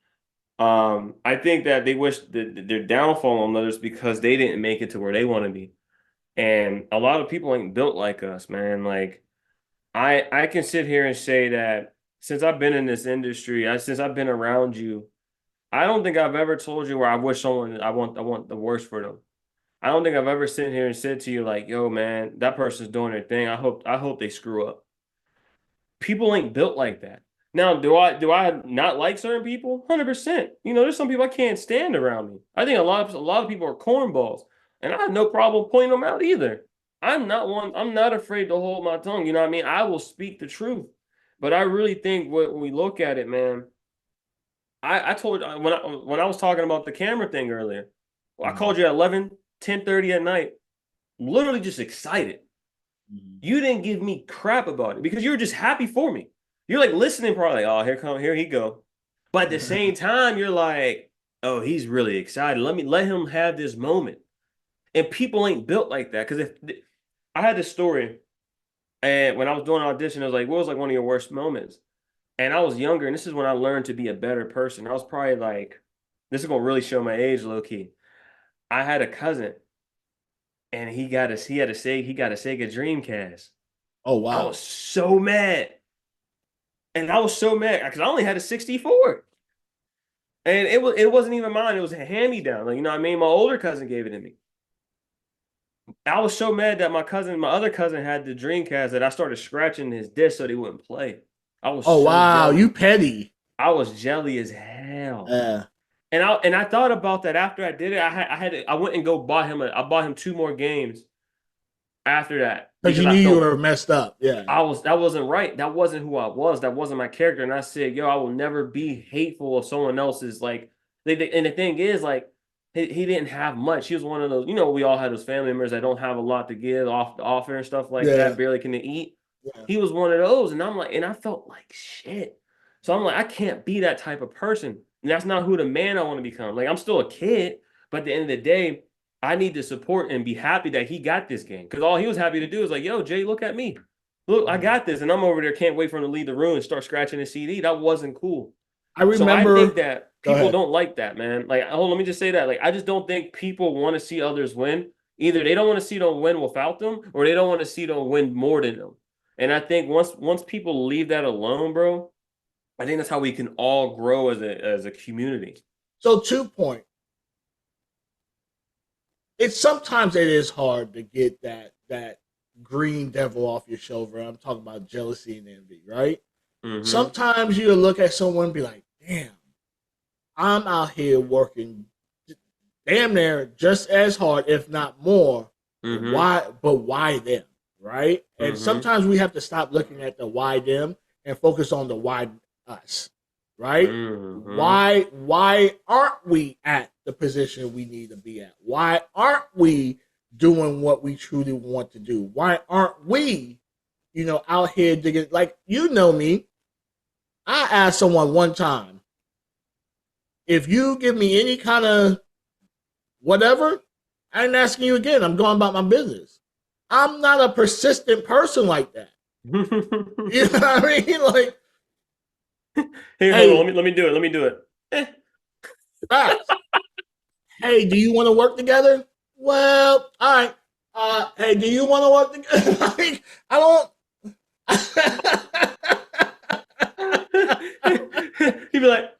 I think that they wish their downfall on others because they didn't make it to where they want to be. And a lot of people ain't built like us, man. Like, I can sit here and say that since I've been in this industry, since I've been around you, I don't think I've ever told you where I wish someone, I want the worst for them. I don't think I've ever sat here and said to you like, yo, man, that person's doing their thing. I hope they screw up. People ain't built like that. Now, do I not like certain people? 100%. There's some people I can't stand around me. I think a lot of people are cornballs, and I have no problem pointing them out either. I'm not afraid to hold my tongue. You know what I mean? I will speak the truth. But I really think when we look at it, man, I told when I was talking about the camera thing earlier, I called you at 10:30 at night, literally just excited. You didn't give me crap about it because you were just happy for me. You're like listening, probably like, oh, here he go. But at the same time, you're like, oh, he's really excited. Let him have this moment. And people ain't built like that. Because if I had this story, and when I was doing an audition, I was like, what was like one of your worst moments? And I was younger, and this is when I learned to be a better person. I was probably like, this is gonna really show my age, low key. I had a cousin, and he got a Sega Dreamcast. Oh wow! I was so mad, and I was so mad because I only had a 64, and it wasn't even mine. It was a hand-me-down. Like, you know what I mean? My older cousin gave it to me. I was so mad that my other cousin had the Dreamcast that I started scratching his disc so they wouldn't play. I was wow, you petty. I was jelly as hell. Yeah. And I thought about that after I did it. I went and I bought him 2 more games after that. Because you knew you were messed up. Yeah. That wasn't right. That wasn't who I was. That wasn't my character. And I said, yo, I will never be hateful of someone else's, like, and the thing is, like, he didn't have much. He was one of those, we all had those family members that don't have a lot to give off the offer and stuff like that, barely can eat. Yeah. He was one of those, and I'm like, and I felt like shit. So I'm like, I can't be that type of person. And that's not who the man I want to become. Like, I'm still a kid, but at the end of the day, I need to support and be happy that he got this game. Because all he was happy to do is like, yo, Jay, look at me. Look, I got this. And I'm over there, can't wait for him to leave the room and start scratching his CD. That wasn't cool. I remember. So I think that people don't like that, man. Like, hold on, let me just say that. Like, I just don't think people want to see others win. Either they don't want to see them win without them, or they don't want to see them win more than them. And I think once people leave that alone, bro, I think that's how we can all grow as a community. So 2 points. Sometimes it is hard to get that green devil off your shoulder. I'm talking about jealousy and envy, right? Mm-hmm. Sometimes you look at someone and be like, damn, I'm out here working damn near just as hard, if not more. Mm-hmm. Why them, right? And sometimes we have to stop looking at the why them and focus on the why us, right? Mm-hmm. Why aren't we at the position we need to be at? Why aren't we doing what we truly want to do? Why aren't we, out here digging? Like, me, I asked someone one time, if you give me any kind of whatever, I ain't asking you again. I'm going about my business. I'm not a persistent person like that. You know what I mean? Like, hey, hold on, let me do it. Hey, do you want to work together? Well, all right. Hey, do you want to work together? Like, I don't. He'd be like,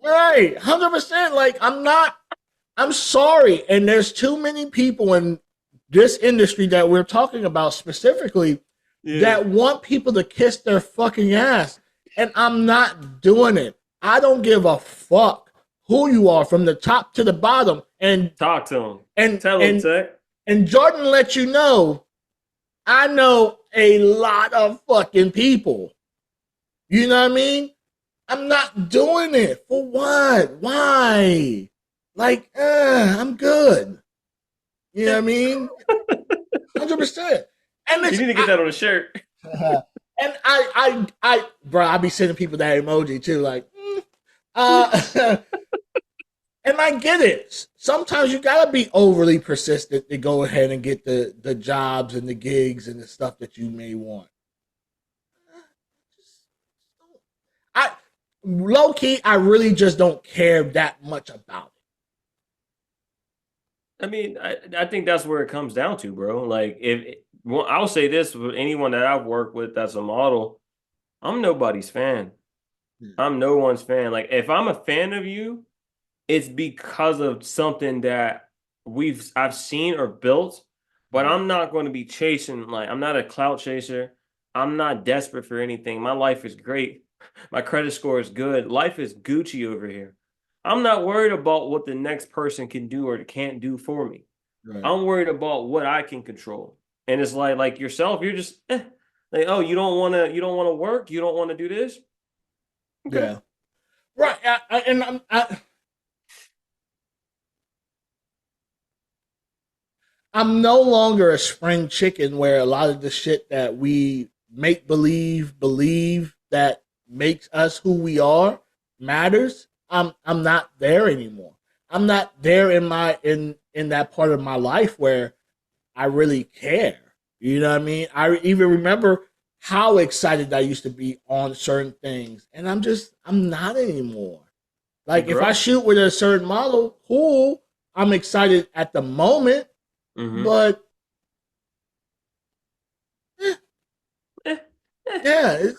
Right, 100%. Like, I'm sorry. And there's too many people in this industry that we're talking about specifically that want people to kiss their fucking ass. And I'm not doing it. I don't give a fuck who you are from the top to the bottom. And talk to him. And tell him, Tech. And Jordan let you know, I know a lot of fucking people. You know what I mean? I'm not doing it. For what? Why? Like, I'm good. You know what I mean? 100%. And you need to get that on a shirt. And bro, I be sending people that emoji too, like, and I get it. Sometimes you gotta be overly persistent to go ahead and get the jobs and the gigs and the stuff that you may want. Low key, I really just don't care that much about it. I mean, I think that's where it comes down to, bro. Like, I'll say this with anyone that I've worked with that's a model, I'm nobody's fan. I'm no one's fan. Like, if I'm a fan of you, it's because of something that I've seen or built, but I'm not going to be chasing. Like, I'm not a clout chaser. I'm not desperate for anything. My life is great. My credit score is good. Life is Gucci over here. I'm not worried about what the next person can do or can't do for me. Right. I'm worried about what I can control. And it's like yourself, you're just like, oh, you don't want to work, you don't want to do this. Okay. Yeah, right. I'm no longer a spring chicken where a lot of the shit that we make believe that makes us who we are matters. I'm not there anymore. I'm not there in that part of my life where I really care. You know what I mean? I even remember how excited I used to be on certain things, and I'm not anymore. Like, if I shoot with a certain model, cool, I'm excited at the moment, but yeah,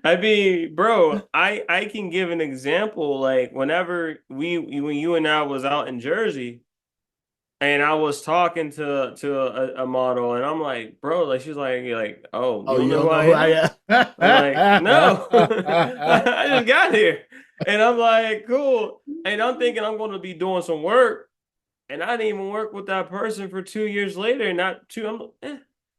I mean, bro, I can give an example. Like, whenever when you and I was out in Jersey, and I was talking to a model, and I'm like, bro, like, she's like, oh, you don't know who I am? I'm like, no, I just got here, and I'm like, cool, and I'm thinking I'm going to be doing some work, and I didn't even work with that person for 2 years later, and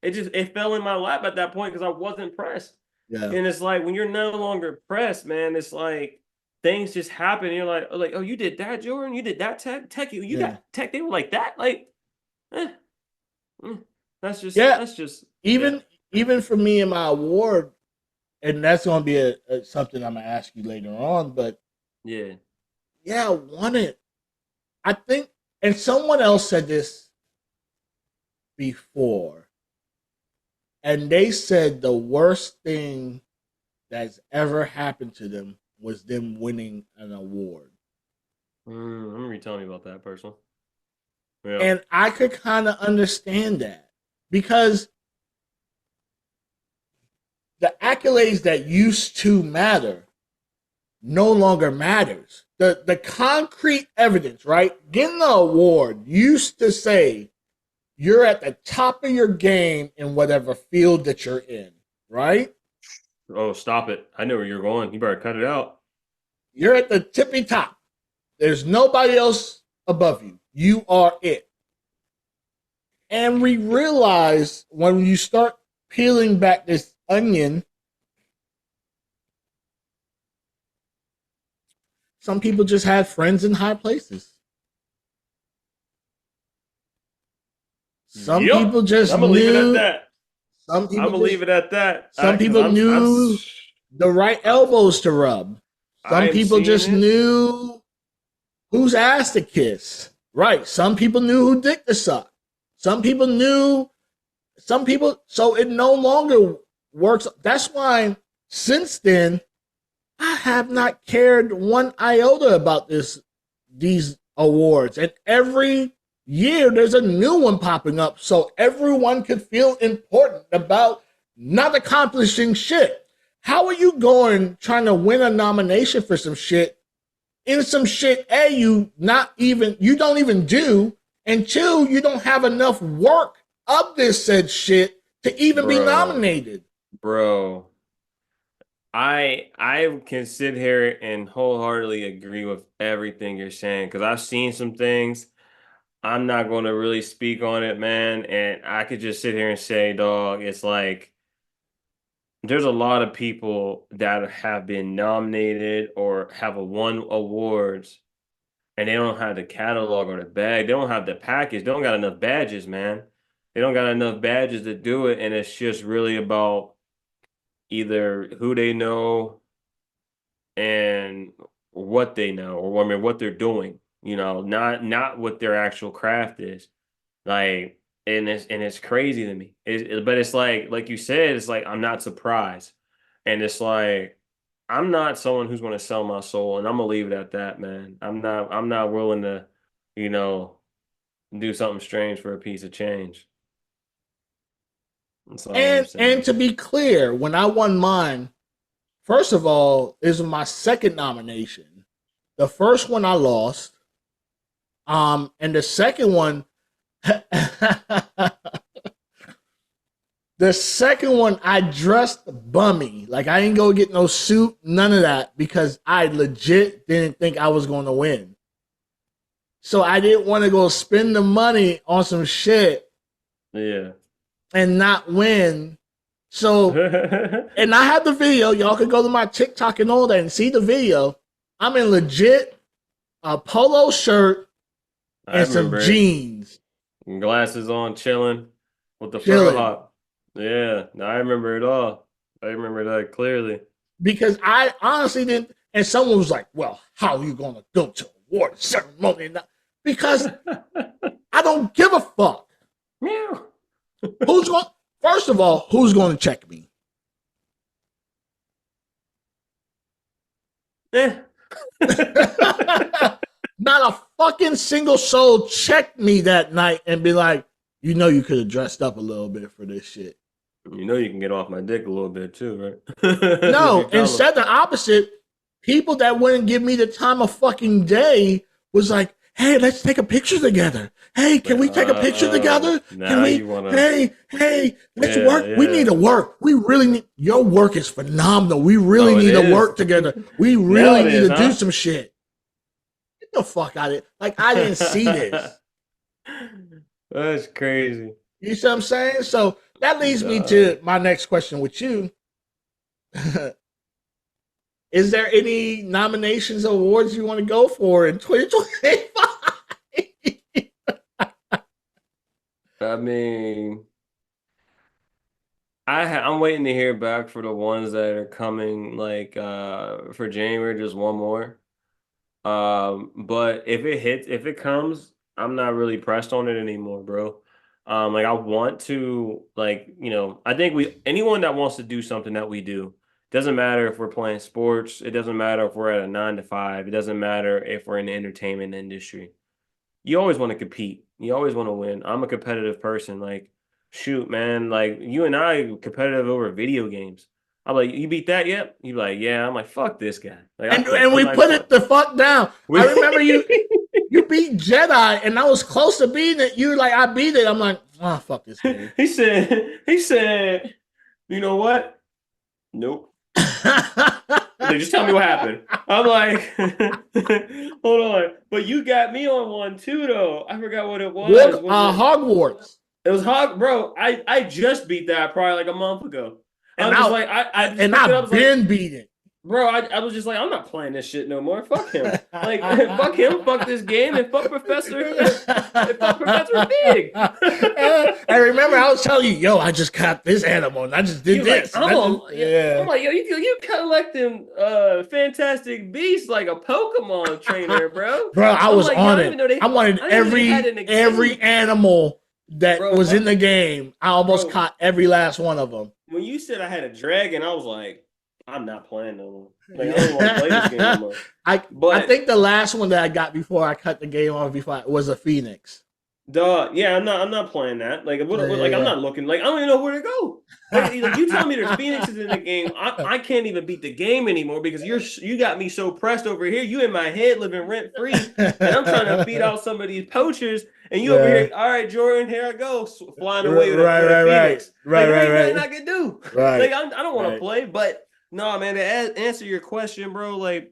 it fell in my lap at that point because I wasn't pressed. Yeah. And it's like, when you're no longer pressed, man, it's like, things just happen. And you're like, oh, you did that, Jordan. You did that, Tech. You got Tech. They were like that. Like, eh, that's just even for me in my award, and that's going to be something I'm going to ask you later on. But yeah, I won it. I think, and someone else said this before, and they said the worst thing that's ever happened to them was them winning an award. Remember you telling me about that person. Yeah. And I could kind of understand that because the accolades that used to matter no longer matters. The concrete evidence, right? Getting the award used to say you're at the top of your game in whatever field that you're in, right? Oh, stop it. I know where you're going. You better cut it out. You're at the tippy top. There's nobody else above you. You are it. And we realize when you start peeling back this onion, some people just had friends in high places. Some people just I'm gonna leave it at that. Some people I'm gonna leave it at that. Some people knew the right elbows to rub. Some people just knew whose ass to kiss. Right. Some people knew who dick to suck. Some people knew. Some people. So it no longer works. That's why since then, I have not cared one iota about these awards. And every year there's a new one popping up so everyone could feel important about not accomplishing shit. How are you trying to win a nomination for some shit in some shit you don't even do, and two, you don't have enough work of this said shit to even be nominated. Bro, I can sit here and wholeheartedly agree with everything you're saying because I've seen some things. I'm not going to really speak on it, man. And I could just sit here and say, dog, it's like there's a lot of people that have been nominated or have won awards and they don't have the catalog or the bag. They don't have the package. They don't got enough badges, man. They don't got enough badges to do it. And it's just really about either who they know and what they know, or I mean, what they're doing. You know, not what their actual craft is. Like, and it's crazy to me. But it's like you said, it's like I'm not surprised, and it's like I'm not someone who's going to sell my soul, and I'm gonna leave it at that, man. I'm not willing to, you know, do something strange for a piece of change. And to be clear, when I won mine, first of all, this was my second nomination. The first one I lost. And the second one, I dressed bummy. Like I didn't go get no suit, none of that, because I legit didn't think I was going to win. So I didn't want to go spend the money on some shit. Yeah. And not win. So, and I have the video. Y'all can go to my TikTok and all that and see the video. I'm in legit a polo shirt and some jeans. And glasses on, chilling with the fur hop. Yeah, I remember it all. I remember that clearly. Because I honestly didn't, and someone was like, well, how are you going to go to award ceremony? Because I don't give a fuck. Meow. First of all, who's going to check me? Not a fucking single soul checked me that night and be like, you know, you could have dressed up a little bit for this shit. You know, you can get off my dick a little bit too, right? No, instead the opposite. People that wouldn't give me the time of fucking day was like, hey, let's take a picture together. Hey, can we take a picture together? Can we? Hey, let's work. Yeah. We need to work. We really need. Your work is phenomenal. We really need to work together. We really need to do some shit. Get the fuck out of it. Like, I didn't see this. That's crazy. You see what I'm saying? So that leads me to my next question with you. Is there any nominations or awards you want to go for in 2025? I mean, I'm waiting to hear back for the ones that are coming like for January, just one more. But if it comes, I'm not really pressed on it anymore, bro. Like I want to like, I think anyone that wants to do something that we do, doesn't matter if we're playing sports, it doesn't matter if we're at a 9 to 5, it doesn't matter if we're in the entertainment industry. You always want to compete. You always want to win. I'm a competitive person. Like, shoot, man, like you and I are competitive over video games. I'm like, you beat that yet? You like, yeah. I'm like, fuck this guy. Like, I can't And put we my put foot. it the fuck down. I remember you beat Jedi, and I was close to beating it. You were like, I beat it. I'm like, oh, fuck this game. He said, you know what? Nope. Like, just tell me what happened. I'm like, hold on. But you got me on one too, though. I forgot what it was. Hogwarts. It was bro. I just beat that probably like a month ago. And I'm just like, I've been beating. Bro, I was just like, I'm not playing this shit no more. Fuck him. Like, fuck him, fuck this game, and fuck Professor Big. And remember, I was telling you, yo, I just caught this animal, and I just did this. Like, I'm like, yo, you collecting Fantastic Beasts like a Pokemon trainer, bro. Bro, I was like, on it. I wanted every animal that was in the game. I almost caught every last one of them. When you said I had a dragon, I was like, I'm not playing no more. Like, I don't want to play this game no more. I think the last one that I got before I cut the game off was a Phoenix. Duh, yeah, I'm not playing that. Like, I'm not looking. Like, I don't even know where to go. Like, you tell me there's Phoenixes in the game. I can't even beat the game anymore because you got me so pressed over here. You in my head living rent free, and I'm trying to beat out some of these poachers. And you over here, all right, Jordan, here I go, flying away with a Phoenix. Right. Nothing I can do. Right. Like, I don't want to play, but. No, man, to answer your question, bro, like,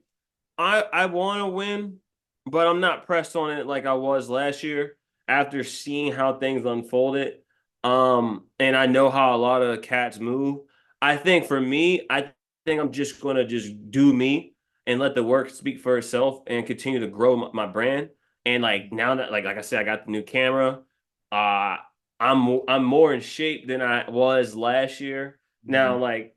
I want to win, but I'm not pressed on it like I was last year after seeing how things unfolded. And I know how a lot of cats move. I think for me, I think I'm just going to just do me and let the work speak for itself and continue to grow my brand. And, like, now that, like I said, I got the new camera, I'm more in shape than I was last year. Now, like,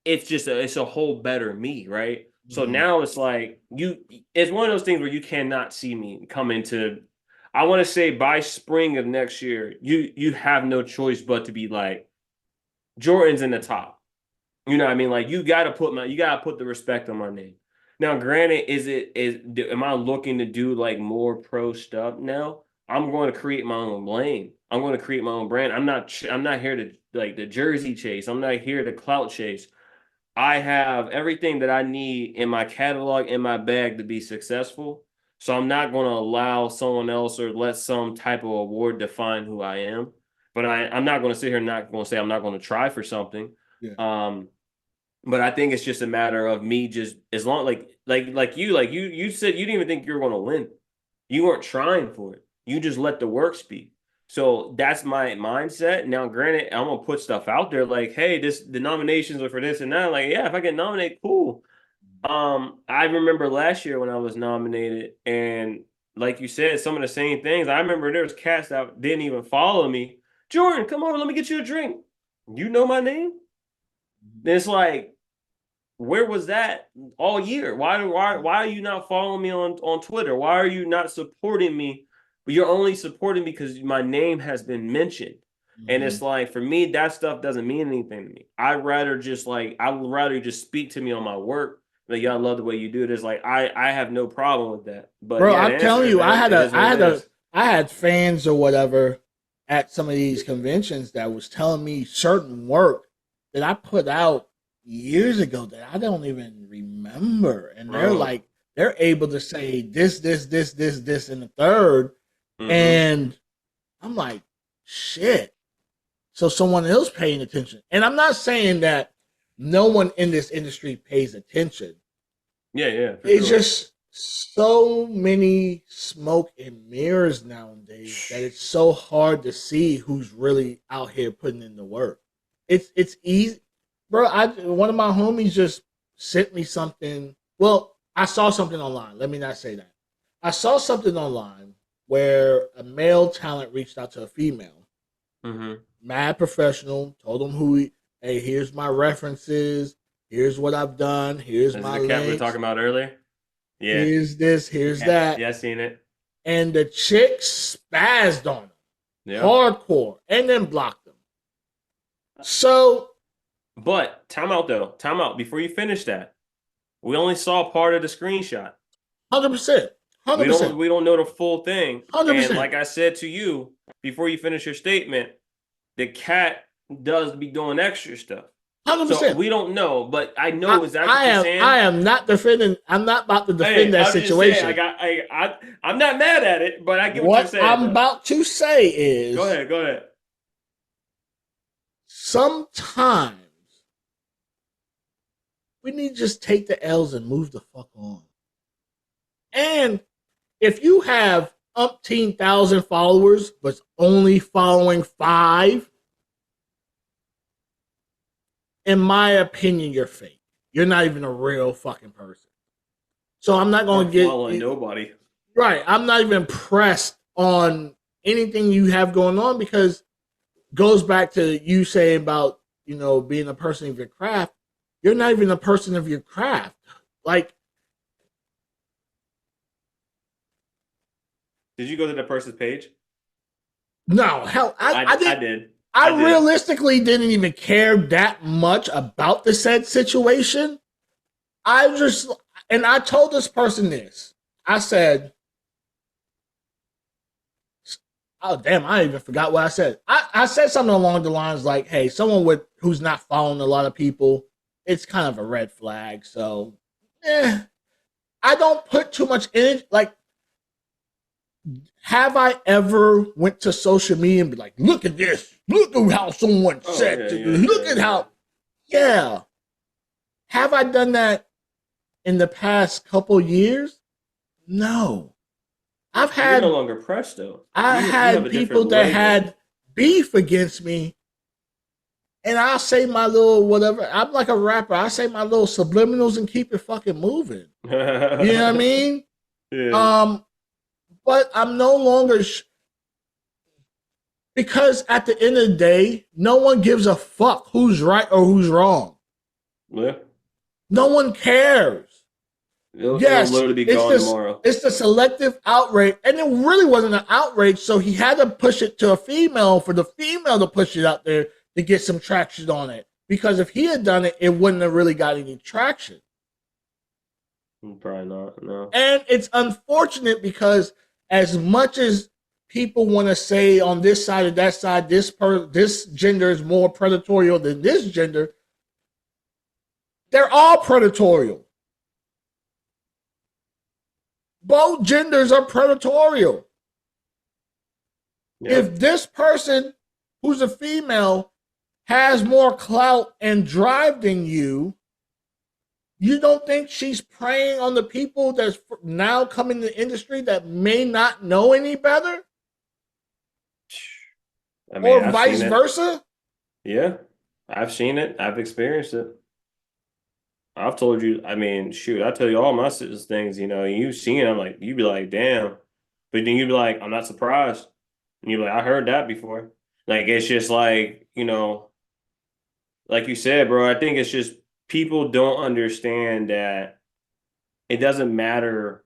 it's a whole better me, right? So now it's like it's one of those things where you cannot see me come into. I want to say by spring of next year, you have no choice but to be like Jordan's in the top. You know what I mean? Like you gotta put the respect on my name. Now, granted, am I looking to do like more pro stuff now? I'm going to create my own lane. I'm going to create my own brand. I'm not here to like the jersey chase. I'm not here to clout chase. I have everything that I need in my catalog, in my bag to be successful. So I'm not going to allow someone else or let some type of award define who I am. But I'm not going to sit here and not going to say I'm not going to try for something. Yeah. But I think it's just a matter of me just as long like you said you didn't even think you were going to win. You weren't trying for it. You just let the work speak. So that's my mindset. Now, granted, I'm gonna put stuff out there like, hey, the nominations are for this and that. Like, yeah, if I get nominated, cool. I remember last year when I was nominated, and like you said, some of the same things. I remember there was cats that didn't even follow me. Jordan, come over, let me get you a drink. You know my name? Then it's like, where was that all year? Why are you not following me on Twitter? Why are you not supporting me? But you're only supporting me because my name has been mentioned. And it's like, for me, that stuff doesn't mean anything to me. I would rather just speak to me on my work. Like, y'all love the way you do this. Like, I have no problem with that. But bro, I'm telling you, I had fans or whatever at some of these conventions that was telling me certain work that I put out years ago that I don't even remember. And they're able to say this, and the third. And I'm like, shit. So someone else paying attention. And I'm not saying that no one in this industry pays attention. Yeah. It's just so many smoke and mirrors nowadays that it's so hard to see who's really out here putting in the work. It's easy. Bro, one of my homies just sent me something. Well, I saw something online. Let me not say that. I saw something online where a male talent reached out to a female. Mm-hmm. Mad professional, told him hey, here's my references, here's what I've done, here's This my is the cat we were links, talking about earlier. Yeah. here's this, here's that. Yeah, I seen it. And the chick spazzed on him. Yeah. Hardcore. And then blocked him. So. But time out though. Time out. Before you finish that, we only saw part of the screenshot. 100%. 100%. We don't know the full thing. 100%. And like I said to you before you finish your statement, the cat does be doing extra stuff. 100%. So we don't know, but I know exactly what you're saying. I am not defending. I'm not about to defend that situation. Saying, I'm not mad at it, but I get what you're saying. What I'm about to say is, go ahead. Sometimes we need to just take the L's and move the fuck on. And if you have umpteen thousand followers, but only following 5, in my opinion, you're fake. You're not even a real fucking person. So I'm not going to get nobody. Right. I'm not even pressed on anything you have going on, because it goes back to you saying about, being a person of your craft. You're not even a person of your craft. Like, did you go to the person's page? No, hell, I did. I realistically didn't even care that much about the said situation. And I told this person this. I said, oh damn, I even forgot what I said. I said something along the lines like, hey, someone who's not following a lot of people, it's kind of a red flag. So, I don't put too much in it. Like, have I ever went to social media and be like, look at this. Look at how someone said. Look at how. Yeah. Have I done that in the past couple years? No. You're no longer pressed though. I had people that had beef against me, and I'll say my little whatever. I'm like a rapper. I say my little subliminals and keep it fucking moving. You know what I mean? Yeah. But I'm no longer because at the end of the day, no one gives a fuck who's right or who's wrong. Yeah. No one cares. It'll literally be gone tomorrow. It's the selective outrage, and it really wasn't an outrage. So he had to push it to a female for the female to push it out there to get some traction on it. Because if he had done it, it wouldn't have really got any traction. Probably not. No. And it's unfortunate because as much as people want to say on this side or that side, this gender is more predatorial than this gender, they're all predatorial. Both genders are predatorial. Yeah. If this person who's a female has more clout and drive than you, you don't think she's preying on the people that's now coming to the industry that may not know any better? I mean, or vice versa? Yeah, I've seen it. I've experienced it. I've told you, I mean, shoot, I tell you all my things, you've seen it. I'm like, you'd be like, damn. But then you'd be like, I'm not surprised. And you'd be like, I heard that before. Like, it's just like, like you said, bro, I think it's just people don't understand that it doesn't matter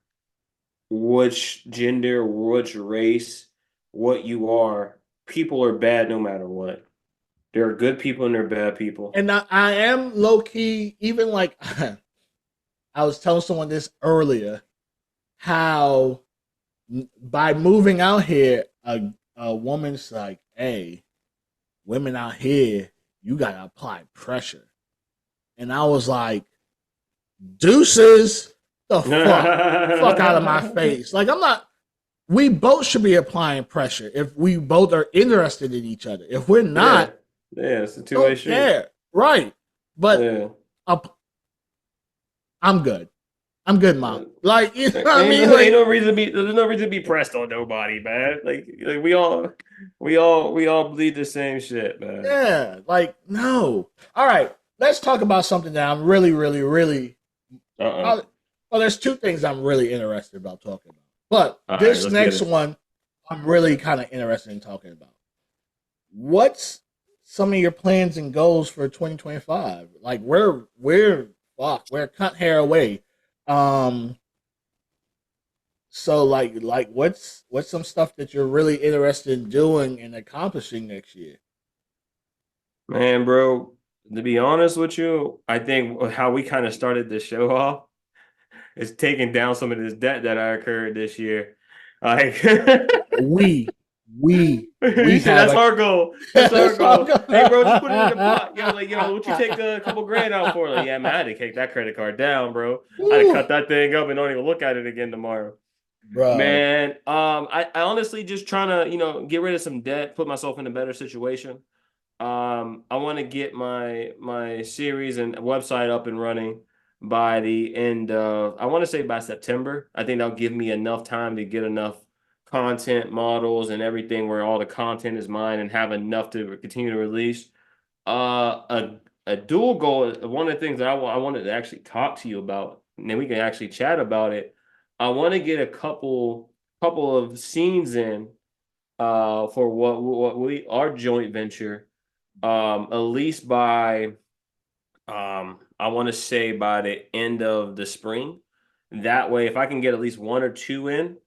which gender, which race, what you are. People are bad no matter what. There are good people and there are bad people. And I am low-key, even like, I was telling someone this earlier, how by moving out here, a woman's like, hey, women out here, you got to apply pressure. And I was like, deuces, the fuck out of my face. Like, we both should be applying pressure if we both are interested in each other. If we're not, yeah, it's a two-way street. Right. But I'm good. I'm good, Mom. Like, you know what I mean? There's no reason to be pressed on nobody, man. Like we all bleed the same shit, man. Yeah, like, no. All right. let's talk about something that I'm really, really, really. Uh-uh. Well, there's two things I'm really interested about talking about, but All right, this let's get next it. one I'm really kind of interested in talking about. What's some of your plans and goals for 2025? Like we're cut hair away. Um, so like what's some stuff that you're really interested in doing and accomplishing next year? Man, bro, to be honest with you, I think how we kind of started this show off is taking down some of this debt that I incurred this year. Like, We we you we said have that's a our goal. That's our that's all goal. Hey, bro, just put it in the good. pot. Yo, what you take a couple grand out for? Like, yeah, man, I had to take that credit card down, bro. I had to Woo, cut that thing up and don't even look at it again tomorrow. bro. Man, I honestly just trying to, get rid of some debt, put myself in a better situation. I want to get my series and website up and running by the end of, I want to say by September. I think that'll give me enough time to get enough content models and everything where all the content is mine and have enough to continue to release. A dual goal, one of the things that I wanted to actually talk to you about, and then we can actually chat about it. I want to get a couple of scenes in for what we our joint venture, at least by I want to say by the end of the spring. That way, if I can get at least one or two in,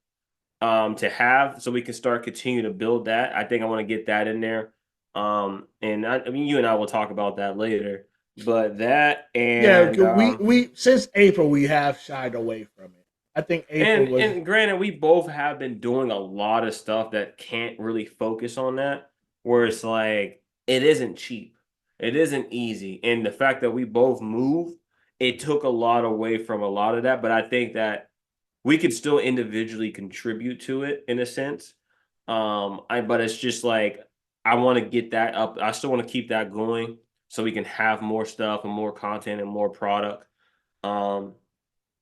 to have, so we can start continue to build that. I think I want to get that in there. And I mean, you and I will talk about that later. But that Yeah, and we since April we have shied away from it. I think April and was and granted, we both have been doing a lot of stuff that can't really focus on that. Where it's like it isn't cheap, it isn't easy, and the fact that we both move, it took a lot away from a lot of that. But I think that we could still individually contribute to it in a sense. But it's just like I want to get that up. I still want to keep that going so we can have more stuff and more content and more product. Um,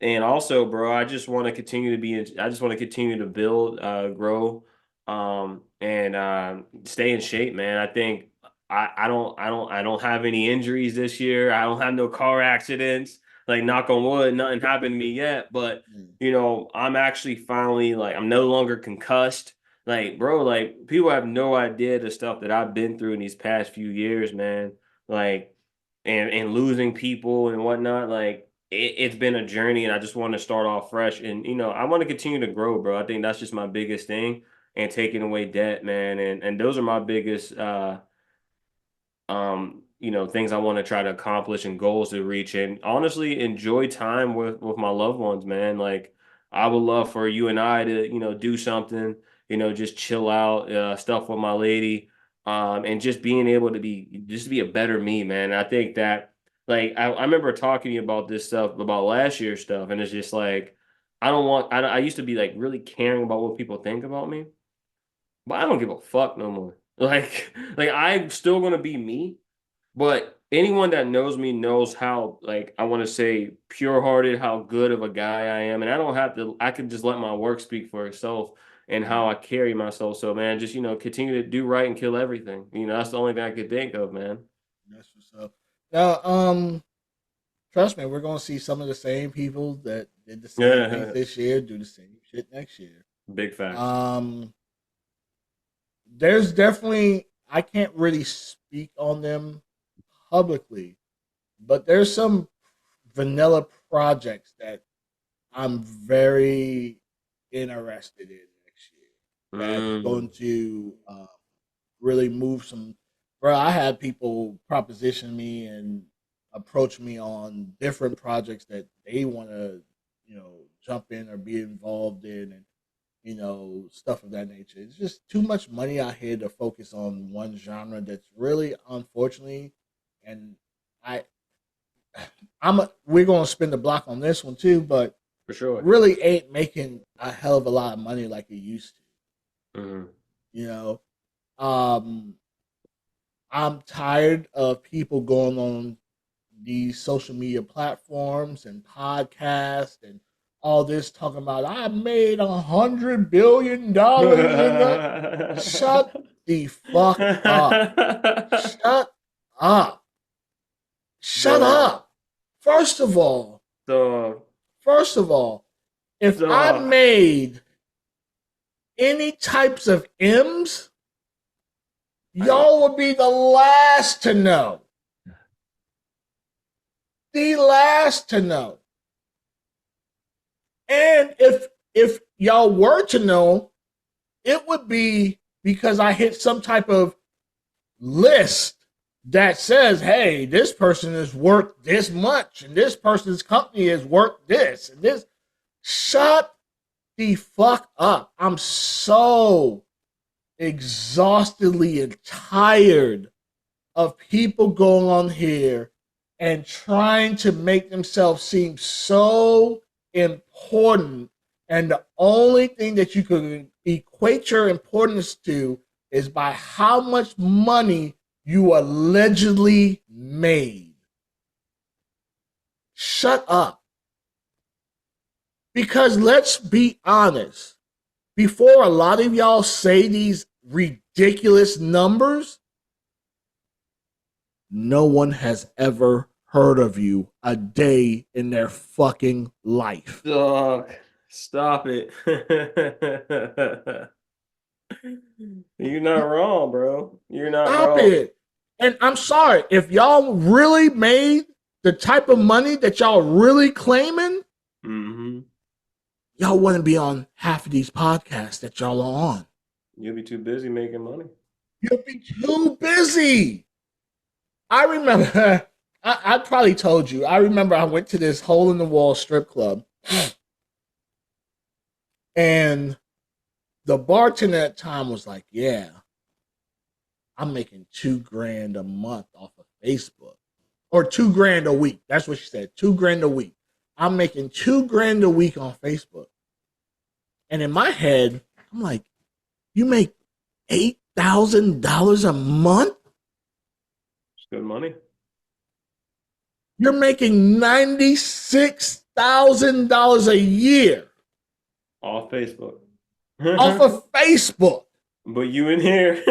and also, bro, I just want to continue to I just want to continue to build, grow, and stay in shape, man. I think I don't have any injuries this year. I don't have no car accidents. Like, knock on wood, nothing happened to me yet. But I'm actually finally like I'm no longer concussed. Like, bro, like people have no idea the stuff that I've been through in these past few years, man. Like, and losing people and whatnot. Like, it's been a journey, and I just want to start off fresh. And I want to continue to grow, bro. I think that's just my biggest thing, and taking away debt, man. And those are my biggest things I want to try to accomplish and goals to reach. And honestly, enjoy time with my loved ones, man. Like, I would love for you and I to do something, just chill out, stuff with my lady, and just being able to be a better me, man. I think that, like, I remember talking to you about this stuff about last year's stuff, and it's just like I used to be like really caring about what people think about me, but I don't give a fuck no more. Like I'm still gonna be me, but anyone that knows me knows how, like, I want to say pure-hearted, how good of a guy I am, and I don't have to. I can just let my work speak for itself and how I carry myself. So, man, just continue to do right and kill everything. That's the only thing I could think of, man. that's what's up. Now, trust me, we're gonna see some of the same people that did the same things Yeah, this year do the same shit next year. big facts. Um, there's definitely I can't really speak on them publicly, but there's some vanilla projects that I'm very interested in next year. That's going Mm. to really move some. Bro, I had people proposition me and approach me on different projects that they want to, jump in or be involved in, and stuff of that nature. It's just too much money out here to focus on one genre. That's really unfortunately, and I, we're gonna spin the block on this one too, but For sure. really ain't making a hell of a lot of money like it used to. Mhm. You know, um, I'm tired of people going on these social media platforms and podcasts and all this talking about I made $100 billion in the shut the fuck up. Shut up. Shut up. First of all, if I made any types of M's, y'all would be the last to know. The last to know. And if y'all were to know, it would be because I hit some type of list that says, hey, this person is worth this much, and this person's company is worth this, and this. Shut the fuck up. I'm so exhaustedly and tired of people going on here and trying to make themselves seem so important, and the only thing that you could equate your importance to is by how much money you allegedly made. Shut up. Because let's be honest, before a lot of y'all say these ridiculous numbers, no one has ever heard of you a day in their fucking life. Dog, stop it. You're not wrong, bro. You're not wrong. Stop it. And I'm sorry, if y'all really made the type of money that y'all really claiming, y'all wouldn't be on half of these podcasts that y'all are on. You'll be too busy making money. You'll be too busy. I remember, I probably told you, I remember I went to this hole-in-the-wall strip club, and the bartender at the time was like, yeah, I'm making $2,000 a month off of Facebook. Or $2,000 a week. That's what she said. $2,000 a week. I'm making $2,000 a week on Facebook. And in my head, I'm like, you make $8,000 a month? It's good money. You're making $96,000 a year. Off Facebook. Off of Facebook. But you in here.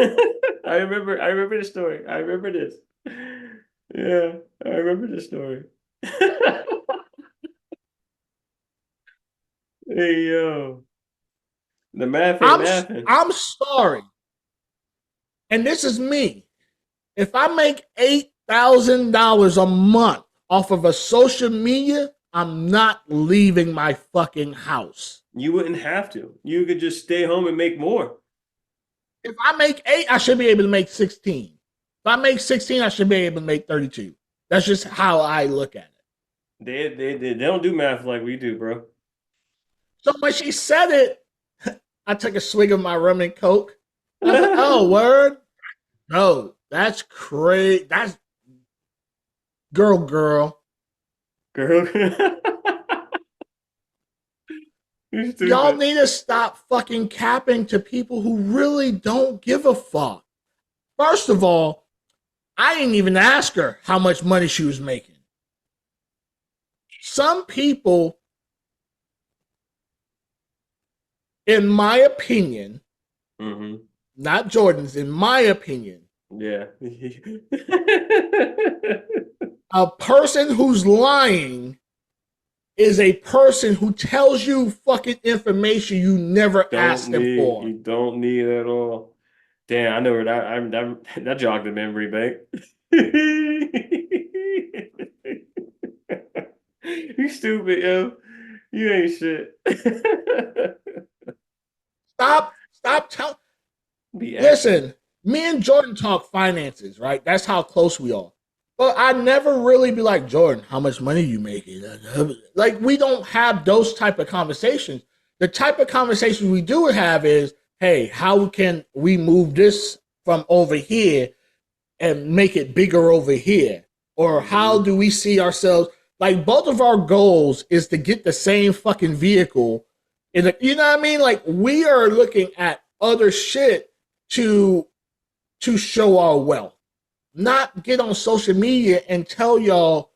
I remember the story. I remember this. Yeah, I remember the story. Hey, yo. The math ain't mathing. I'm sorry. And this is me. If I make $8,000 a month off of a social media, I'm not leaving my fucking house. You wouldn't have to. You could just stay home and make more. If I make 8, I should be able to make 16. If I make 16, I should be able to make 32. That's just how I look at it. They don't do math like we do, bro. So when she said it, I took a swig of my rum and coke. I was like, oh, word? No, that's crazy. That's girl. Y'all need to stop fucking capping to people who really don't give a fuck. First of all, I didn't even ask her how much money she was making. Some people, in my opinion, not Jordan's, in my opinion, yeah, a person who's lying is a person who tells you fucking information you never asked them for. You don't need it at all. Damn, I know where that jogged the memory bank. You stupid, yo. You ain't shit. Stop telling. Listen, me and Jordan talk finances, right? That's how close we are. But I never really be like, Jordan, how much money you making? Like, we don't have those type of conversations. The type of conversations we do have is, hey, how can we move this from over here and make it bigger over here? Or how do we see ourselves? Like, both of our goals is to get the same fucking vehicle. You know what I mean? Like, we are looking at other shit to show our wealth. Not get on social media and tell y'all,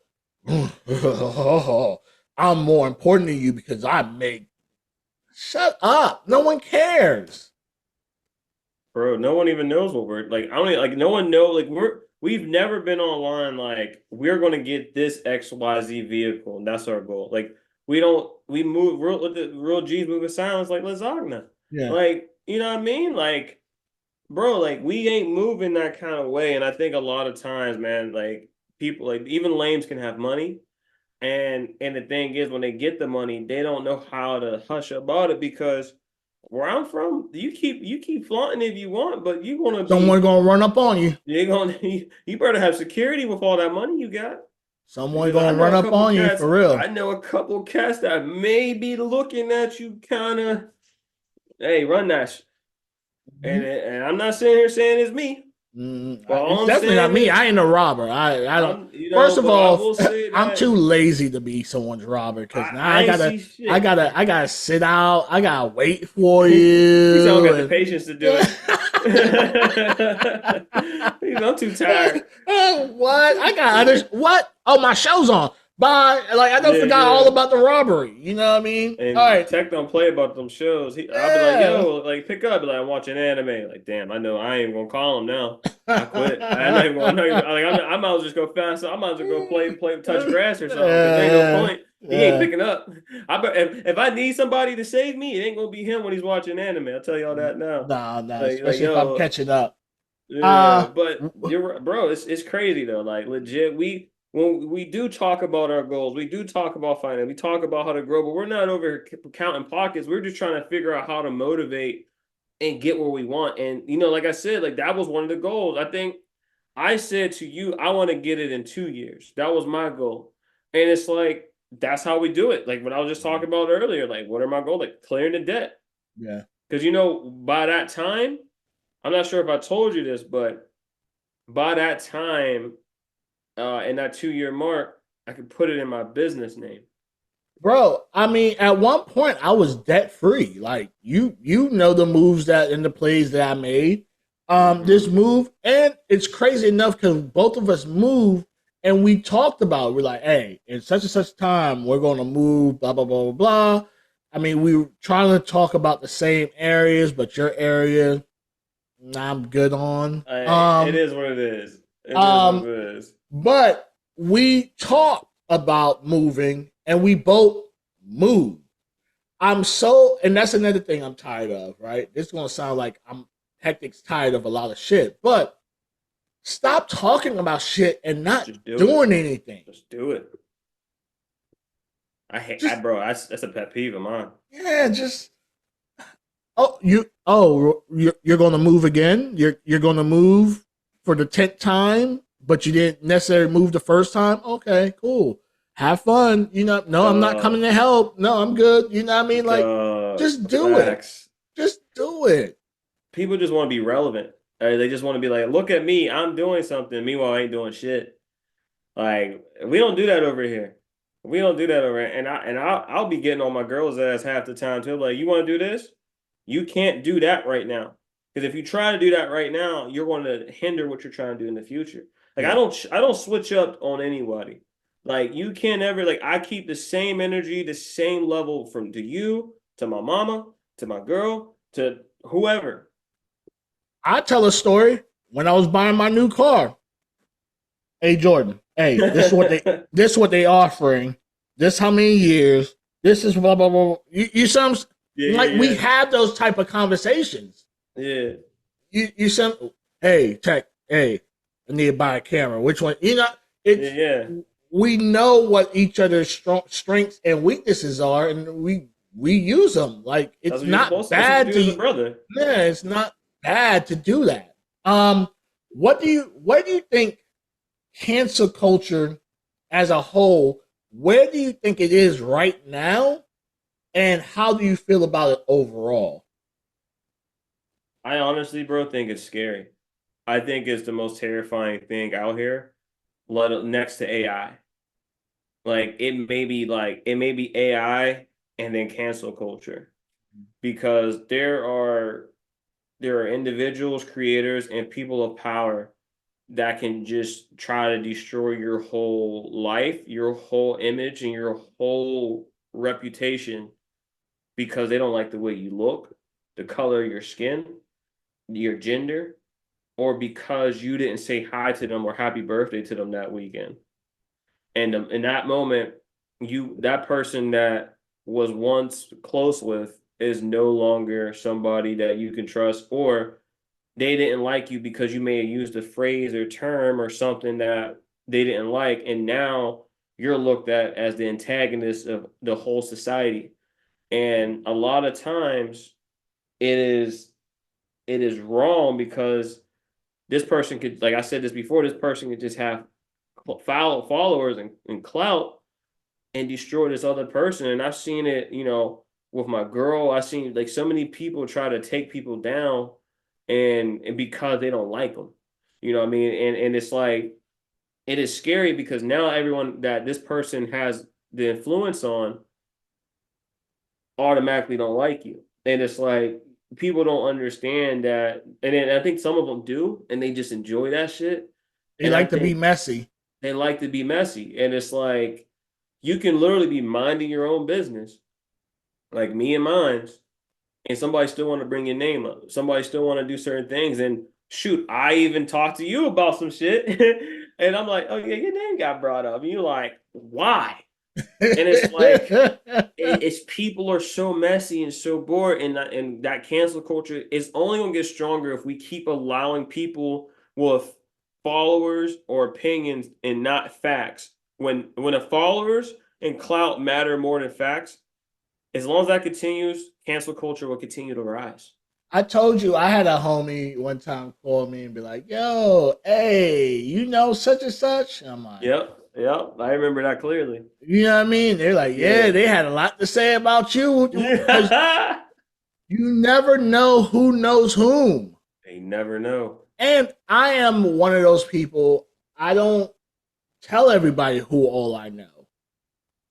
I'm more important than you because I make. Shut up. No one cares. Bro, no one even knows what we're like. I don't like. No one know. Like we've never been online like we're going to get this XYZ vehicle and that's our goal. Like we move real with the real G's moving silence like lasagna. Yeah. Like, you know what I mean? Like, bro, like we ain't moving that kind of way. And I think a lot of times, man, like people like even lames can have money. And the thing is when they get the money, they don't know how to hush about it because where I'm from, you keep flaunting if you want, but you want to Someone be gonna run up on you. you're gonna you better have security with all that money you got. Someone Because I gonna know run a up couple on you cats, for real. I know a couple cats that may be looking at you kind of, hey, run that. And I'm not sitting here saying it's me. But It's all I'm definitely not saying me. is, I ain't a robber. I don't. you First know, of but I all, will say I'm too that lazy to be someone's robber because now I ain't see shit. I gotta sit out. I gotta wait for He said I don't got the you. patience to do it. I'm too tired. What? I got other what? Oh, my show's on. Bye. Like I don't Yeah, forgot all yeah. about the robbery. You know what I mean? All And right. Tech don't play about them shows. I'll be like, Yeah. yo, like pick up. Be like, I'm watching anime. Like, damn, I know I ain't gonna call him now. I quit. I'm not even going. I'm not even, like, I might as well just go fast. I might as well go play, touch grass or something. Because ain't no point. He ain't Yeah. picking up. If I need somebody to save me, it ain't gonna be him when he's watching anime. I'll tell y'all that now. Nah, Like especially if I'm yo, catching up. yeah. But you're right, bro. It's crazy though. Like legit, when we do talk about our goals, we do talk about finance, we talk about how to grow, but we're not over here counting pockets. We're just trying to figure out how to motivate and get where we want. And like I said, like that was one of the goals. I think I said to you, I want to get it in 2 years. That was my goal. And it's like that's how we do it. Like what I was just talking about earlier. Like, what are my goals? Like clearing the debt. Yeah. Because by that time, I'm not sure if I told you this, but by that time, in that 2 year mark, I could put it in my business name. Bro, I mean, at one point I was debt free. Like you know the moves that and the plays that I made. This move, and it's crazy enough because both of us moved and we talked about it. We're like, hey, in such and such time, we're gonna move, blah, blah, blah, blah, blah. I mean, we were trying to talk about the same areas, but your area, I'm good on. It is what it is. It is what Um, it is. but we talked about moving and we both moved. And that's another thing I'm tired of, right? This is gonna sound like I'm Hektek's tired of a lot of shit, but stop talking about shit and not Just do doing it. anything. Just do it. Bro, that's a pet peeve of mine. Yeah, just you're gonna move again. You're gonna move for the 10th time, but you didn't necessarily move the first time. Okay, cool. Have fun. No, I'm not coming to help. No, I'm good. You know what I mean? Like, just do it. Facts. Just do it. People just want to be relevant. They just want to be like, look at me, I'm doing something. Meanwhile, I ain't doing shit. Like we don't do that over here. We don't do that over here. I'll be getting on my girl's ass half the time too. Like, you want to do this? You can't do that right now. Because if you try to do that right now, you're going to hinder what you're trying to do in the future. Like Yeah. I don't switch up on anybody. Like you can't ever like I keep the same energy, the same level from to you, to my mama, to my girl, to whoever. I tell a story when I was buying my new car. Hey Jordan, hey, this is what they offering. This how many years? This is blah blah blah. You some like we have those type of conversations. Yeah. You some hey tech, hey, I need to buy a camera. Which one? It's we know what each other's strengths and weaknesses are, and we use them. Like it's not bad to brother. Yeah, it's not bad to do that. What do you think cancel culture as a whole? Where do you think it is right now, and how do you feel about it overall? I honestly, bro, think it's scary. I think it's the most terrifying thing out here, next to AI. Like it may be AI and then cancel culture, because there are individuals, creators, and people of power that can just try to destroy your whole life, your whole image, and your whole reputation because they don't like the way you look, the color of your skin, your gender, or because you didn't say hi to them or happy birthday to them that weekend. And in that moment, that person that was once close with is no longer somebody that you can trust, or they didn't like you because you may have used a phrase or term or something that they didn't like, and now you're looked at as the antagonist of the whole society. And a lot of times it is wrong, because this person could, like I said this before, this person could just have followers and clout and destroy this other person. And I've seen it, with my girl. I've seen like so many people try to take people down, and because they don't like them, you know what I mean? And it's like, it is scary, because now everyone that this person has the influence on automatically don't like you. And it's like, people don't understand that. And then I think some of them do, and they just enjoy that shit. They And like to be messy. They like to be messy. And it's like, you can literally be minding your own business, like me and mine's, and somebody still want to bring your name up. Somebody still want to do certain things. And shoot, I even talked to you about some shit. And I'm like, oh yeah, your name got brought up. And you're like, why? And it's like, it's people are so messy and so bored, and that cancel culture is only gonna get stronger if we keep allowing people with followers or opinions and not facts. When the followers and clout matter more than facts, as long as that continues, cancel culture will continue to rise. I told you, I had a homie one time call me and be like, yo, hey, you know such and such? I'm like, Yep. I remember that clearly. you know what I mean? They're like, yeah, they had a lot to say about you. You never know who knows whom. They never know. And I am one of those people, I don't tell everybody who all I know.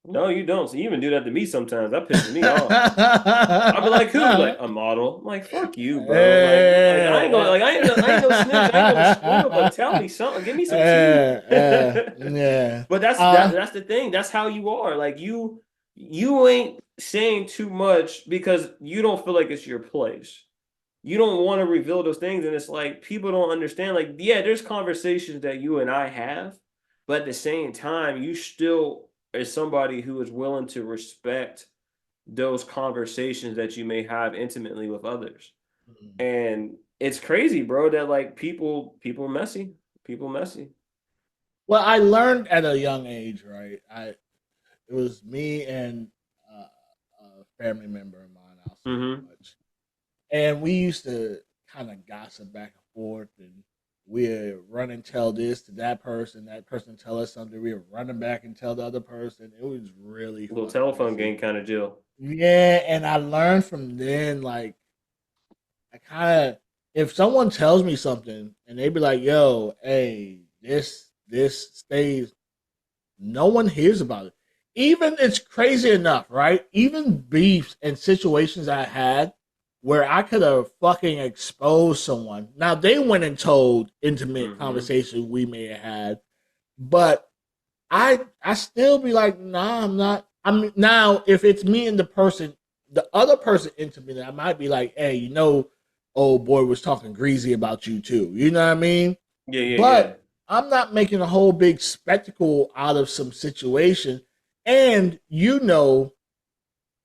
No, you don't. So you even do that to me sometimes. That pisses me off. I'll be like, who? Like, a model. I'm like, fuck you, bro. I ain't gonna, I ain't no snitch. I ain't gonna spoil, but tell me something. Give me some tea. Yeah. But that's the thing. That's how you are. Like, you ain't saying too much because you don't feel like it's your place. You don't want to reveal those things, and it's like, people don't understand. Like, yeah, there's conversations that you and I have, but at the same time, you still is somebody who is willing to respect those conversations that you may have intimately with others. Mm-hmm. And it's crazy, bro, that like people messy. Well, I learned at a young age, right? It was me and a family member of mine, I'll say mm-hmm. much. And we used to kind of gossip back and forth, and we'd run and tell this to that person tell us something, we'd run back and tell the other person. It was really a little telephone game kind of deal. Yeah, and I learned from then, like, I kind of, if someone tells me something and they be like, yo, hey, this stays, no one hears about it. Even, it's crazy enough, right? Even beefs and situations I had where I could have fucking exposed someone. Now, they went and told intimate mm-hmm. conversations we may have had, but I still be like, nah, I'm not. I mean, now, if it's me and the other person intimate, I might be like, hey, old boy was talking greasy about you too. You know what I mean? Yeah. But I'm not making a whole big spectacle out of some situation. And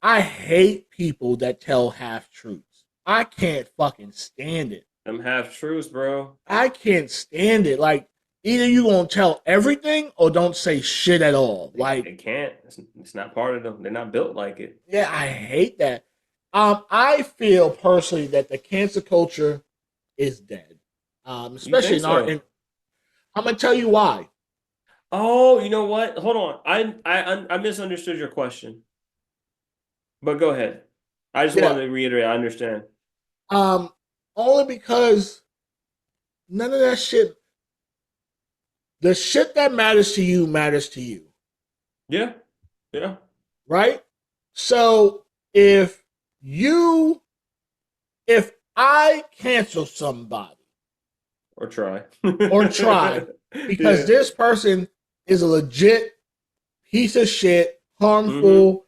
I hate people that tell half truths. I can't fucking stand it. Them half truths, bro. I can't stand it. Like, either you gonna tell everything or don't say shit at all. Like, they can't. It's not part of them. They're not built like it. Yeah, I hate that. I feel personally that the cancel culture is dead. Especially in our. I'm gonna tell you why. Oh, you know what? Hold on. I misunderstood your question. But go ahead. I just wanted to reiterate. I understand. Only because none of that shit. The shit that matters to you matters to you. Yeah. Right? So if I cancel somebody or try because this person is a legit piece of shit, harmful,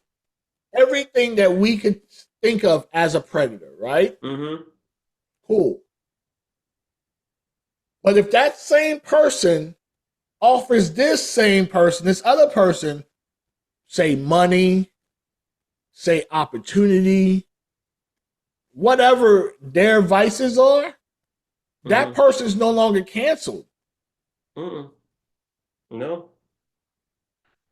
everything that we could think of as a predator, right? Mm-hmm. Cool. But if that same person offers this other person, say money, say opportunity, whatever their vices are, that person's no longer canceled. No.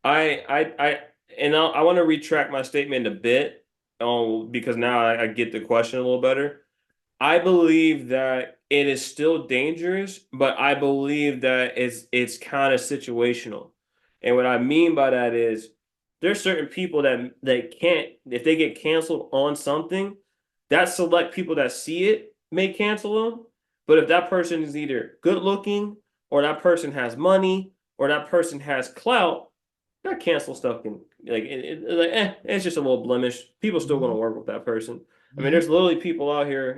I want to retract my statement a bit, because now I get the question a little better. I believe that it is still dangerous, but I believe that it's kind of situational. And what I mean by that is there's certain people that can't, if they get canceled on something, that select people that see it may cancel them. But if that person is either good looking, or that person has money, or that person has clout, that cancel stuff can it's just a little blemish. People still want to work with that person. I mean, there's literally people out here,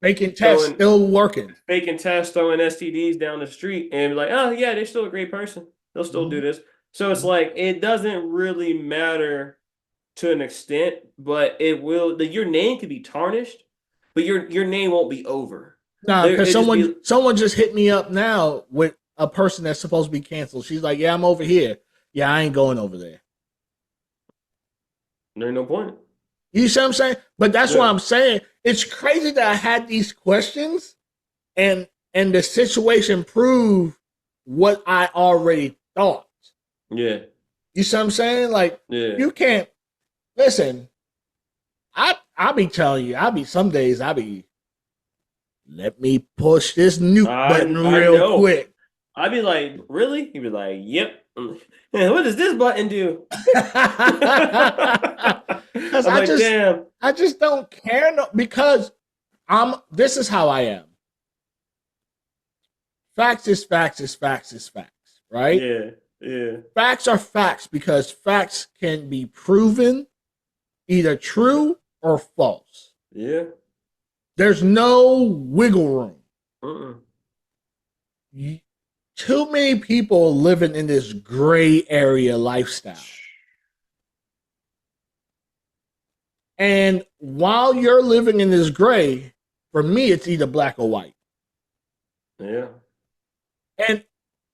Faking tests still working. Faking tests, throwing STDs down the street, and be like, oh yeah, they're still a great person. They'll still do this. So it's like it doesn't really matter to an extent, but it will. Your name could be tarnished, but your name won't be over. Nah, because someone just hit me up now with a person that's supposed to be canceled. She's like, "Yeah, I'm over here. Yeah, I ain't going over there." There ain't no point. You see what I'm saying? But that's what I'm saying. It's crazy that I had these questions, and the situation proved what I already thought. Yeah. You see what I'm saying? Like, you can't listen. I be telling you, some days let me push this nuke button real quick. I'd be like, really? He'd be like, yep. What does this button do? Because I just don't care because this is how I am. Facts is facts is facts is facts, right? Yeah. Facts are facts because facts can be proven either true or false. Yeah. There's no wiggle room. Too many people living in this gray area lifestyle. And while you're living in this gray, for me, it's either black or white. Yeah. And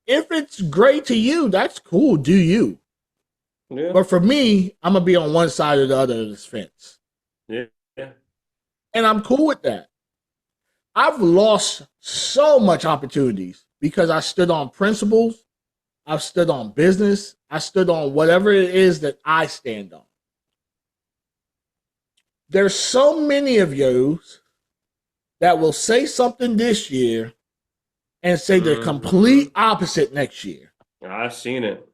if it's gray to you, that's cool. Do you? Yeah. But for me, I'm going to be on one side or the other of this fence. Yeah. And I'm cool with that. I've lost so much opportunities because I stood on principles. I've stood on business. I stood on whatever it is that I stand on. There's so many of you that will say something this year and say the complete opposite next year. I've seen it.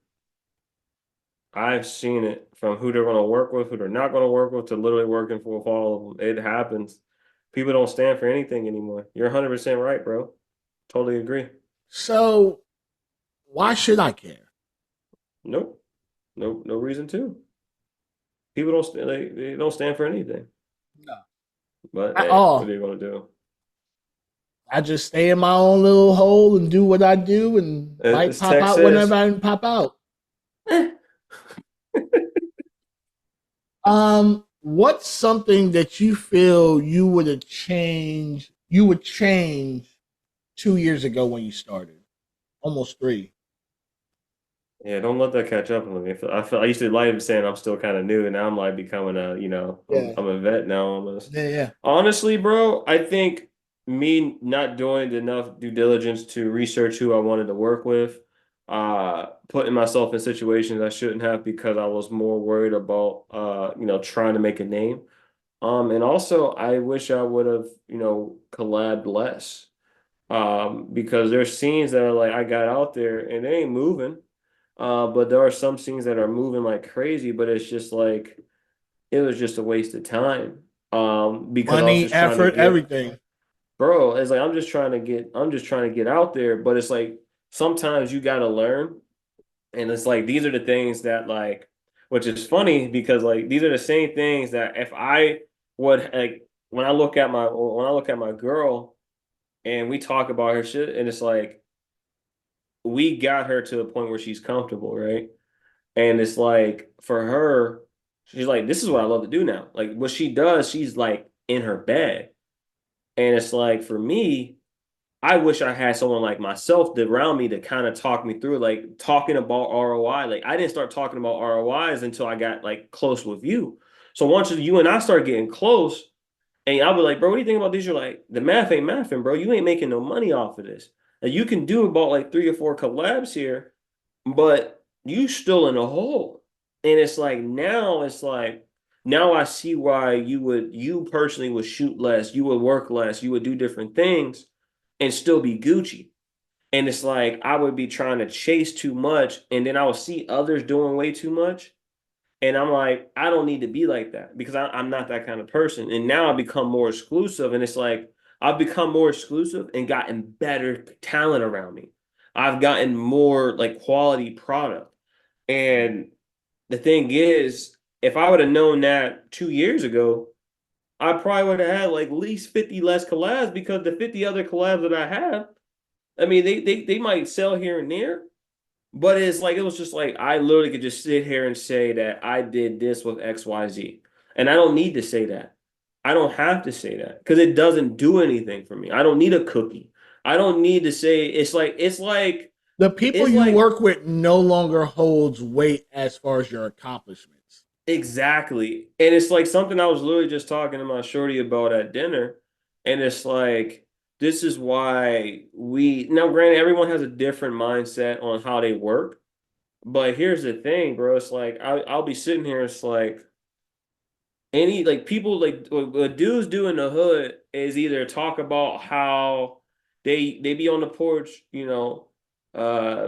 From who they're going to work with, who they're not going to work with, to literally working for all of them. It happens. People don't stand for anything anymore. You're 100% right, bro. Totally agree. So why should I care? Nope. No reason to. People they don't stand for anything. No. But hey, what are you going to do? I just stay in my own little hole and do what I do and might pop out whenever I pop out. What's something that you feel you would change 2 years ago when you started? Almost 3. Yeah, don't let that catch up on me. I used to like saying I'm still kind of new, and now I'm like becoming I'm a vet now almost. Yeah. Honestly, bro, I think me not doing enough due diligence to research who I wanted to work with, putting myself in situations I shouldn't have because I was more worried about trying to make a name. And also I wish I would have, collabed less. Because there's scenes that are like I got out there and they ain't moving. But there are some scenes that are moving like crazy, but it's just like it was just a waste of time. Because money, effort, everything. Bro, it's like I'm just trying to get out there, but it's like sometimes you gotta learn. And it's like these are the things that like, which is funny because like these are the same things that if I would like when I look at my girl and we talk about her shit, and it's like we got her to a point where she's comfortable, right? And it's like for her, she's like, this is what I love to do now. Like what she does, she's like in her bag. And it's like for me, I wish I had someone like myself around me to kind of talk me through, like talking about ROI. Like I didn't start talking about ROIs until I got like close with you. So once you and I start getting close, and I'll be like, bro, what do you think about this? You're like, the math ain't mathing, bro. You ain't making no money off of this. And you can do about like 3 or 4 collabs here, but you still in a hole. And it's like now I see why you personally would shoot less, you would work less, you would do different things and still be Gucci. And it's like I would be trying to chase too much, and then I would see others doing way too much. And I'm like, I don't need to be like that because I'm not that kind of person. And now I've become more exclusive. And it's like I've become more exclusive and gotten better talent around me. I've gotten more like quality product. And the thing is, if I would have known that 2 years ago, I probably would have had like at least 50 less collabs because the 50 other collabs that I have, I mean, they might sell here and there, but it's like it was just like I literally could just sit here and say that I did this with XYZ. And I don't need to say that. I don't have to say that because it doesn't do anything for me. I don't need a cookie. I don't need to say it's like the people you work with no longer holds weight as far as your accomplishments. Exactly. And it's like something I was literally just talking to my shorty about at dinner. And it's like this is why we now granted everyone has a different mindset on how they work. But here's the thing, bro. It's like I'll be sitting here, it's like any like people like what dudes do in the hood is either talk about how they be on the porch,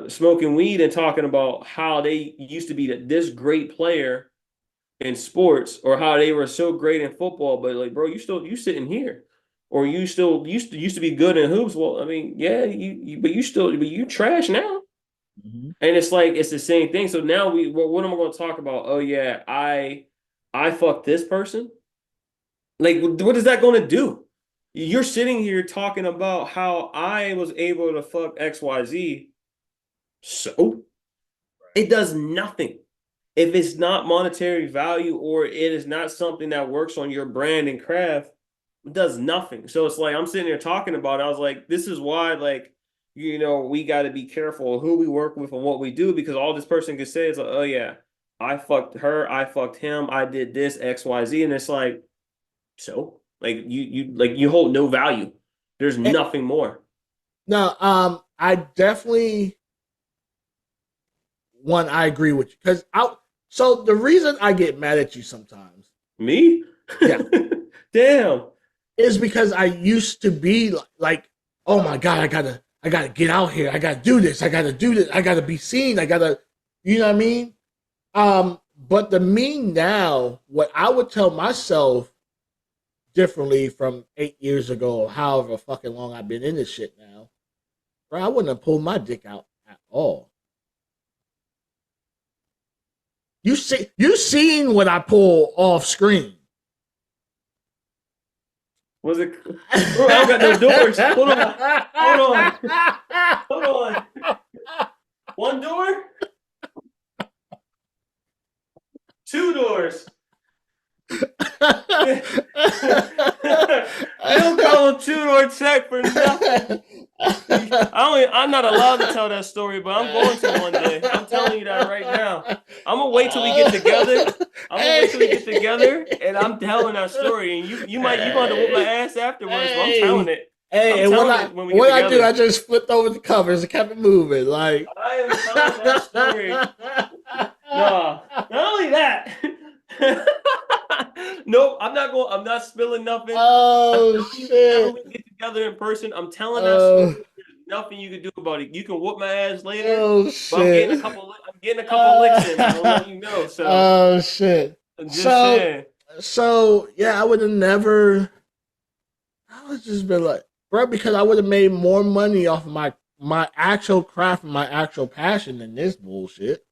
smoking weed and talking about how they used to be this great player in sports or how they were so great in football, but like, bro, you sitting here, or you still used to be good in hoops. Well, I mean, yeah, but you trash now, and it's like it's the same thing. So now what am I going to talk about? Oh yeah, I fucked this person. Like, what is that going to do? You're sitting here talking about how I was able to fuck XYZ. So it does nothing. If it's not monetary value or it is not something that works on your brand and craft, it does nothing. So it's like I'm sitting here talking about it. I was like, this is why, like, we got to be careful who we work with and what we do, because all this person could say is like, oh yeah, I fucked her, I fucked him, I did this, XYZ. And it's like, so like you hold no value. There's nothing more. No, I definitely I agree with you because so the reason I get mad at you sometimes, me, yeah, damn, is because I used to be like, oh my god, I gotta get out here, I gotta do this, I gotta be seen, you know what I mean? But the me now, what I would tell myself differently from 8 years ago, or however fucking long I've been in this shit now, bro, I wouldn't have pulled my dick out at all. You seen what I pull off screen. Was it? Bro, I don't got no doors. Hold on. One door? 2 doors. I don't call a 2-door check for nothing. I'm not allowed to tell that story, but I'm going to one day. I'm telling you that right now. I'm gonna wait till we get together. And I'm telling that story. And you gonna have to whoop my ass afterwards. But I'm telling it. Hey, and what I do, I just flipped over the covers and kept it moving. Like I am telling that story. No, not only that. Nope, I'm not spilling nothing. Oh shit! When we get together in person, I'm telling that story. There's nothing you can do about it. You can whoop my ass later. Oh shit! But I'm getting a couple licks in. I'll let you know. So. Oh shit! Saying. So yeah, I would have never. I would just been like, bro, because I would have made more money off of my actual craft and my actual passion than this bullshit.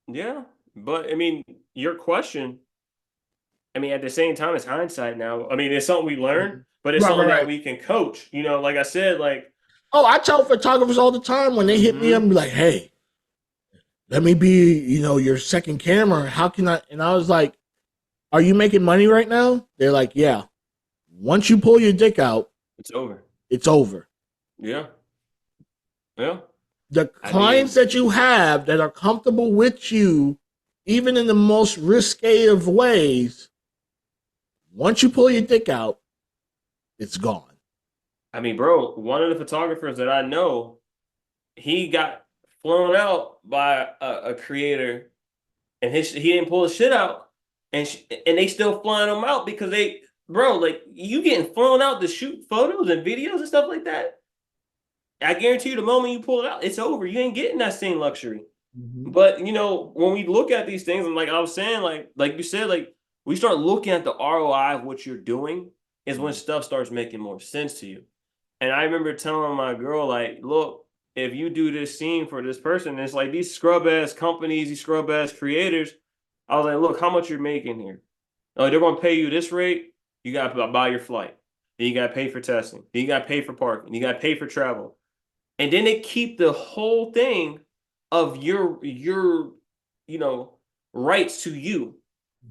Yeah, but I mean, your question. I mean, at the same time, it's hindsight now. I mean, it's something we learn, but it's something that we can coach. Like I said, like. Oh, I tell photographers all the time when they hit me up, I'm like, hey, let me be, your second camera. How can I? And I was like, are you making money right now? They're like, yeah. Once you pull your dick out, it's over. It's over. Yeah. Yeah. The I clients mean, that you have that are comfortable with you, even in the most risque of ways, once you pull your dick out, it's gone. bro, one of the photographers that I know, he got flown out by a creator, and he didn't pull his shit out, and they still flying him out because bro, like you getting flown out to shoot photos and videos and stuff like that. I guarantee you, the moment you pull it out, it's over. You ain't getting that same luxury. Mm-hmm. But when we look at these things, and like I was saying, like you said, like we start looking at the ROI of what you're doing is when stuff starts making more sense to you. And I remember telling my girl, like, look, if you do this scene for this person, it's like these scrub ass companies, these scrub ass creators. I was like, look, how much you're making here? Oh, they're gonna pay you this rate. You gotta buy your flight. Then you gotta pay for testing. Then you gotta pay for parking. You gotta pay for travel. And then they keep the whole thing of your rights to you.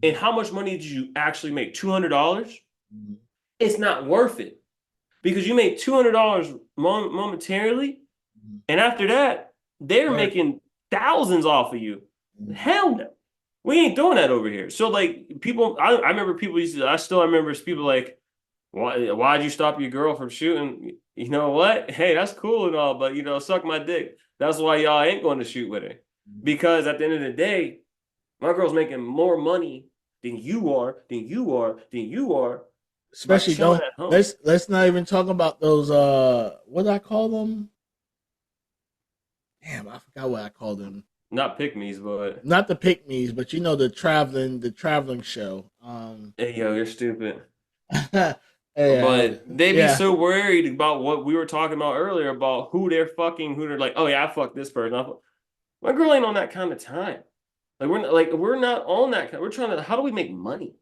And how much money did you actually make? $200? Mm-hmm. It's not worth it because you made $200 momentarily, and after that, they're Right. making thousands off of you. Mm-hmm. Hell no. We ain't doing that over here. So like people, I remember people used to, I still remember people like, why'd you stop your girl from shooting? You know what? Hey, that's cool and all, but suck my dick. That's why y'all ain't going to shoot with her. Because at the end of the day, my girl's making more money than you are, than you are, than you are. Especially don't let's not even talk about those what do I call them? Damn, I forgot what I called them. Not pick-me's, but not the pick-me's, but the traveling show. Hey yo, you're stupid. Hey, but they be yeah. so worried about what we were talking about earlier about who they're like, oh yeah, I fucked this person. My girl ain't on that kind of time. We're not on that kind. We're trying to. How do we make money?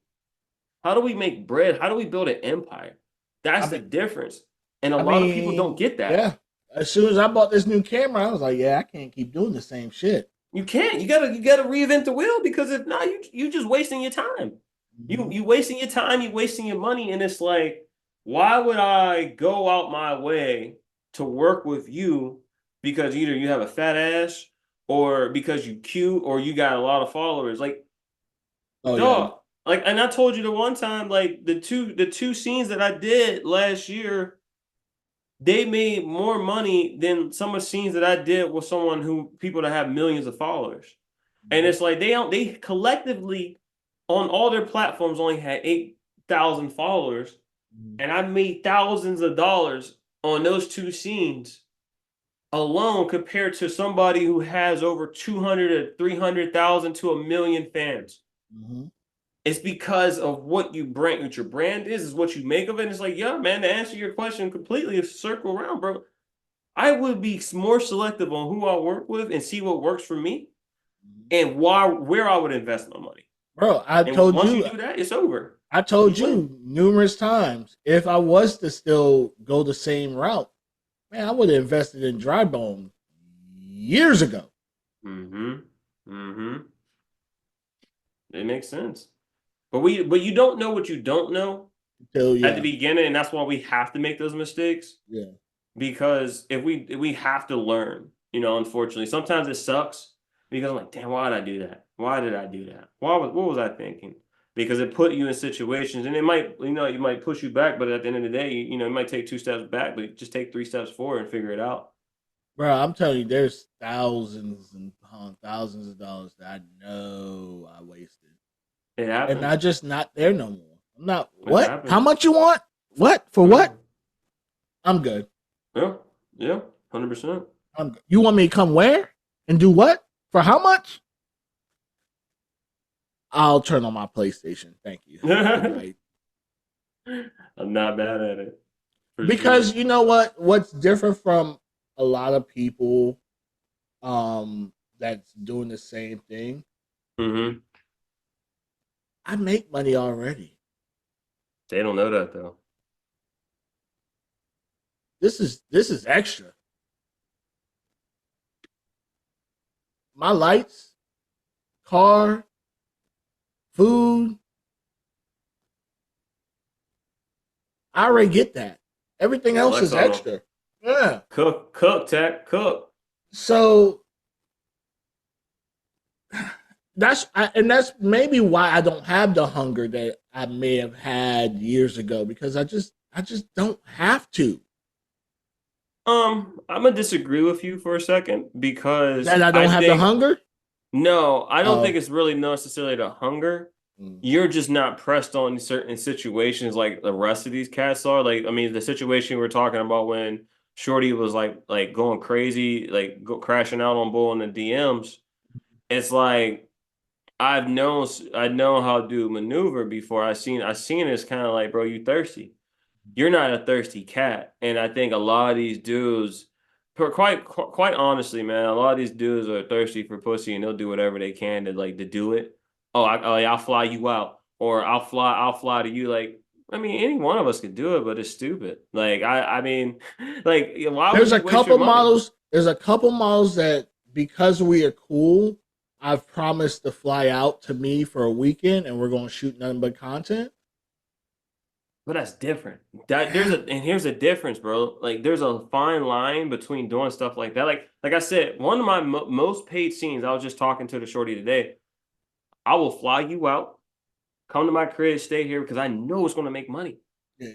How do we make bread? How do we build an empire? That's the difference. And a lot of people don't get that. Yeah. As soon as I bought this new camera, I was like, yeah, I can't keep doing the same shit. You can't. You gotta reinvent the wheel because if not, you just wasting your time. Mm-hmm. You wasting your time. You wasting your money, and it's like, why would I go out my way to work with you because either you have a fat ass or because you cute or you got a lot of followers? Like, dog. Yeah. Like, and I told you the one time, like the two scenes that I did last year, they made more money than some of the scenes that I did with people that have millions of followers. And it's like they collectively on all their platforms only had 8,000 followers, and I made thousands of dollars on those two scenes alone compared to somebody who has over 200 to 300,000 to 1,000,000 fans. Mm-hmm. It's because of what your brand is what you make of it. And it's like, yeah, man, to answer your question completely, circle around, bro. I would be more selective on who I work with and see what works for me and where I would invest my money. Bro, once you do that, it's over. I told you numerous times, if I was to still go the same route, man, I would have invested in Dry Bone years ago. It makes sense. But you don't know what you don't know at the beginning, and that's why we have to make those mistakes. Yeah. Because if we have to learn, unfortunately, sometimes it sucks because I'm like, damn, why did I do that? Why did I do that? What was I thinking? Because it put you in situations, and it might, you might push you back, but at the end of the day, it might take 2 steps back, but just take 3 steps forward and figure it out. Bro, I'm telling you, there's thousands and thousands of dollars that I know I wasted. It happens. And I'm just not there no more. I'm not. What? How much you want? What? For what? I'm good. Yeah, 100%. You want me to come where and do what? For how much? I'll turn on my PlayStation. Thank you. I'm not bad at it. Because you know what? What's different from a lot of people that's doing the same thing? Mm-hmm. I make money already. They don't know that though. This is extra. My lights, car, food. I already get that. Everything else is extra. Yeah. Cook, Tech, cook. So that's maybe why I don't have the hunger that I may have had years ago, because I just don't have to. I'm gonna disagree with you for a second because That I I don't have the think hunger. no, I don't think Oh, it's really necessarily the hunger. mm. You're just not pressed on certain situations like the rest of these cats are. Like, I mean, the situation we're talking about when Shorty was like going crazy, like crashing out on Bull in the DMs. It's like I know how to maneuver before. I seen it's kind of like, bro, you thirsty. You're not a thirsty cat. And I think a lot of these dudes, quite honestly, man, a lot of these dudes are thirsty for pussy and they'll do whatever they can to do it. I'll fly you out, or I'll fly to you. Like, I mean, any one of us could do it, but it's stupid. Like, I mean, like, why would There's a you waste your couple money? models. There's a couple models that, because we are cool, I've promised to fly out to me for a weekend, and we're going to shoot nothing but content. But that's different. And here's a difference, bro. Like, there's a fine line between doing stuff like that. Like I said, one of my most paid scenes. I was just talking to the shorty today. I will fly you out, come to my crib, stay here because I know it's going to make money. Yeah.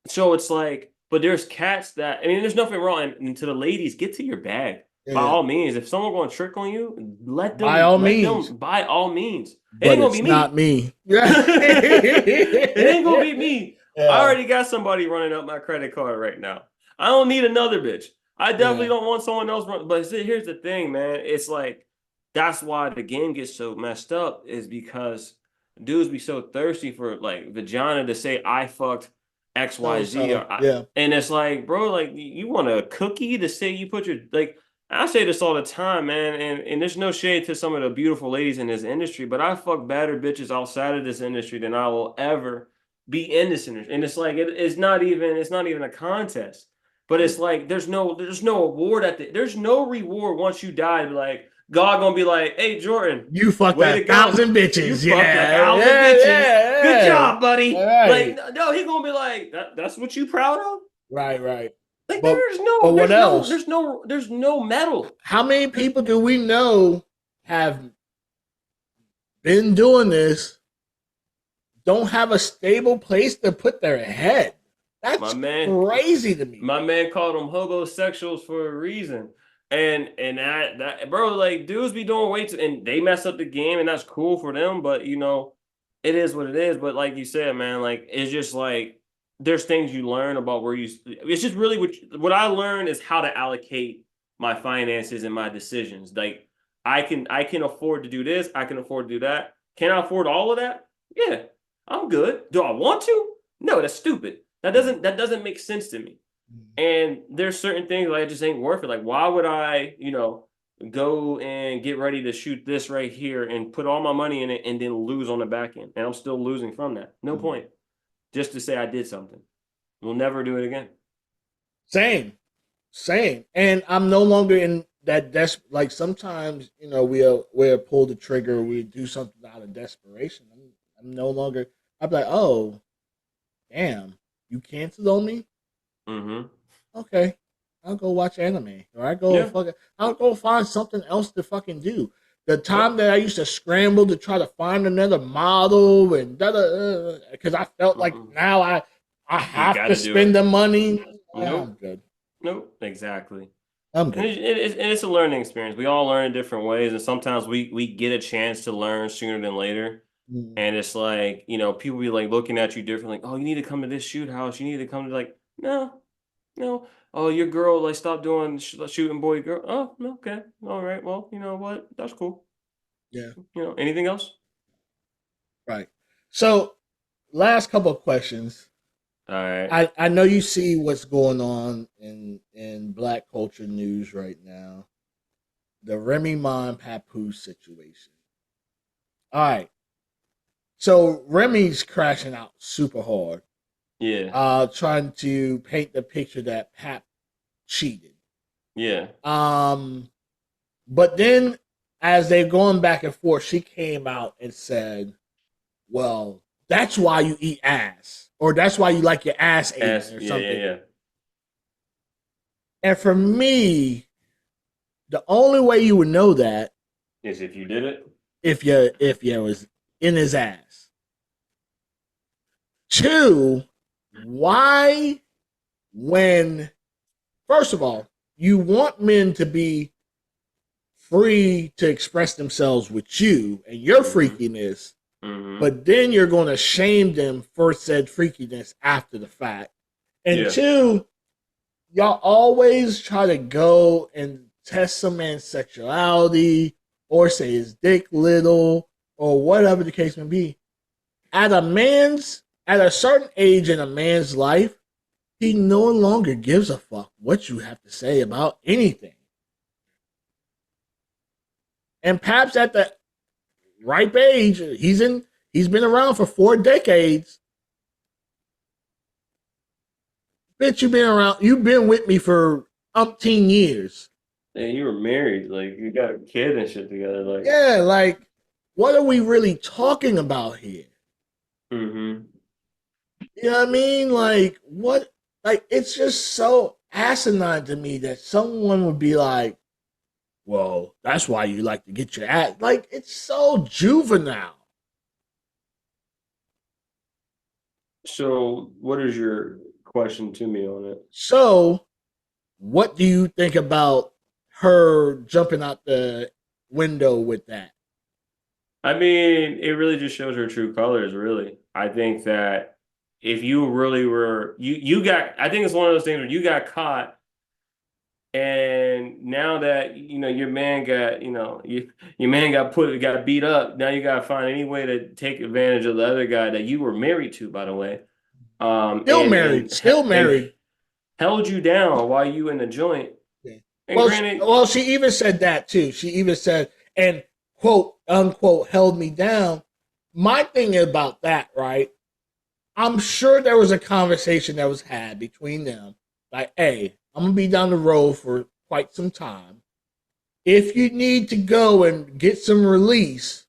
So it's like, but there's cats that, I mean, there's nothing wrong. And to the ladies, get to your bag. By Yeah. all means, if someone going to trick on you, By all means. By all means. It But ain't gonna it's be me. not me. It ain't gonna be me. Yeah. I already got somebody running up my credit card right now. I don't need another bitch. I definitely don't want someone else run. But here's the thing, man. It's like, that's why the game gets so messed up, is because dudes be so thirsty for like vagina to say I fucked XYZ, and it's like, bro, like, you want a cookie to say you put your, like, I say this all the time, man, and there's no shade to some of the beautiful ladies in this industry, but I fuck better bitches outside of this industry than I will ever be in this industry. And it's like, it's not even a contest. But it's like, there's no award there's no reward once you die. Like, God gonna be like, hey, Jordan, you fucked way to go. 1,000 bitches. You fucked 1,000 bitches. Good job, buddy. Right. Like, no, he gonna be like, that's what you proud of? Right. Like, But what else? There's no medal. How many people do we know have been doing this, don't have a stable place to put their head? That's crazy to me. My man called them homosexuals for a reason. And that bro, like, dudes be doing weights and they mess up the game, and that's cool for them, but you know, it is what it is. But like you said, man, like, it's just like, there's things you learn about it's just really what I learned is how to allocate my finances and my decisions. Like, I can afford to do this, I can afford to do that. Can I afford all of that? Yeah, I'm good. Do I want to? No, that's stupid. That doesn't make sense to me. And there's certain things like, it just ain't worth it. Like, why would I, go and get ready to shoot this right here and put all my money in it and then lose on the back end? And I'm still losing from that. No point. Just to say I did something. We'll never do it again. Same. And I'm no longer in that like, sometimes, we'll pull the trigger, we do something out of desperation. I'm no longer, I'm like, oh, damn, you canceled on me? Mm-hmm. Okay, I'll go watch anime, or I'll go find something else to fucking do. The time that I used to scramble to try to find another model and because I felt like now I have to spend the money. I'm good. Nope, exactly. I'm good. And it's a learning experience. We all learn in different ways, and sometimes we get a chance to learn sooner than later. And it's like, people be like looking at you differently. Like, oh, you need to come to this shoot house. You need to come to, like, no. Oh, your girl, like, stop doing shooting boy girl. Oh, okay, all right. Well, you know what? That's cool. Yeah. Anything else? Right. So, last couple of questions. All right. I know you see what's going on in Black culture news right now. The Remy Ma and Papoose situation. All right. So Remy's crashing out super hard. Yeah. Trying to paint the picture that Pap cheated. Yeah. But then, as they're going back and forth, she came out and said, well, that's why you eat ass. Or that's why you like your ass ate, or something. Yeah. And for me, the only way you would know that is if you did it. If you was in his ass. 2, why when first of all, you want men to be free to express themselves with you and your freakiness, but then you're going to shame them for said freakiness after the fact. And 2, y'all always try to go and test some man's sexuality or say his dick little or whatever the case may be. At a certain age in a man's life, he no longer gives a fuck what you have to say about anything. And perhaps at the ripe age, he's been around for 4 decades. Bitch, you've been with me for umpteen years. And you were married, like you got a kid and shit together, like yeah, like what are we really talking about here? Mm-hmm. You know what I mean? Like what? Like it's just so asinine to me that someone would be like, "Well, that's why you like to get your ass." Like it's so juvenile. So, what is your question to me on it? So, what do you think about her jumping out the window with that? I mean, it really just shows her true colors, really. I think that if you really were you got I think it's one of those things where you got caught and now that your man got your man got beat up, now you got to find any way to take advantage of the other guy that you were married to, by the way. Still married. Held you down while you in the joint. Yeah. She even said that too. She even said, and quote unquote, held me down. My thing about that, right? I'm sure there was a conversation that was had between them. Like, hey, I'm gonna be down the road for quite some time. If you need to go and get some release,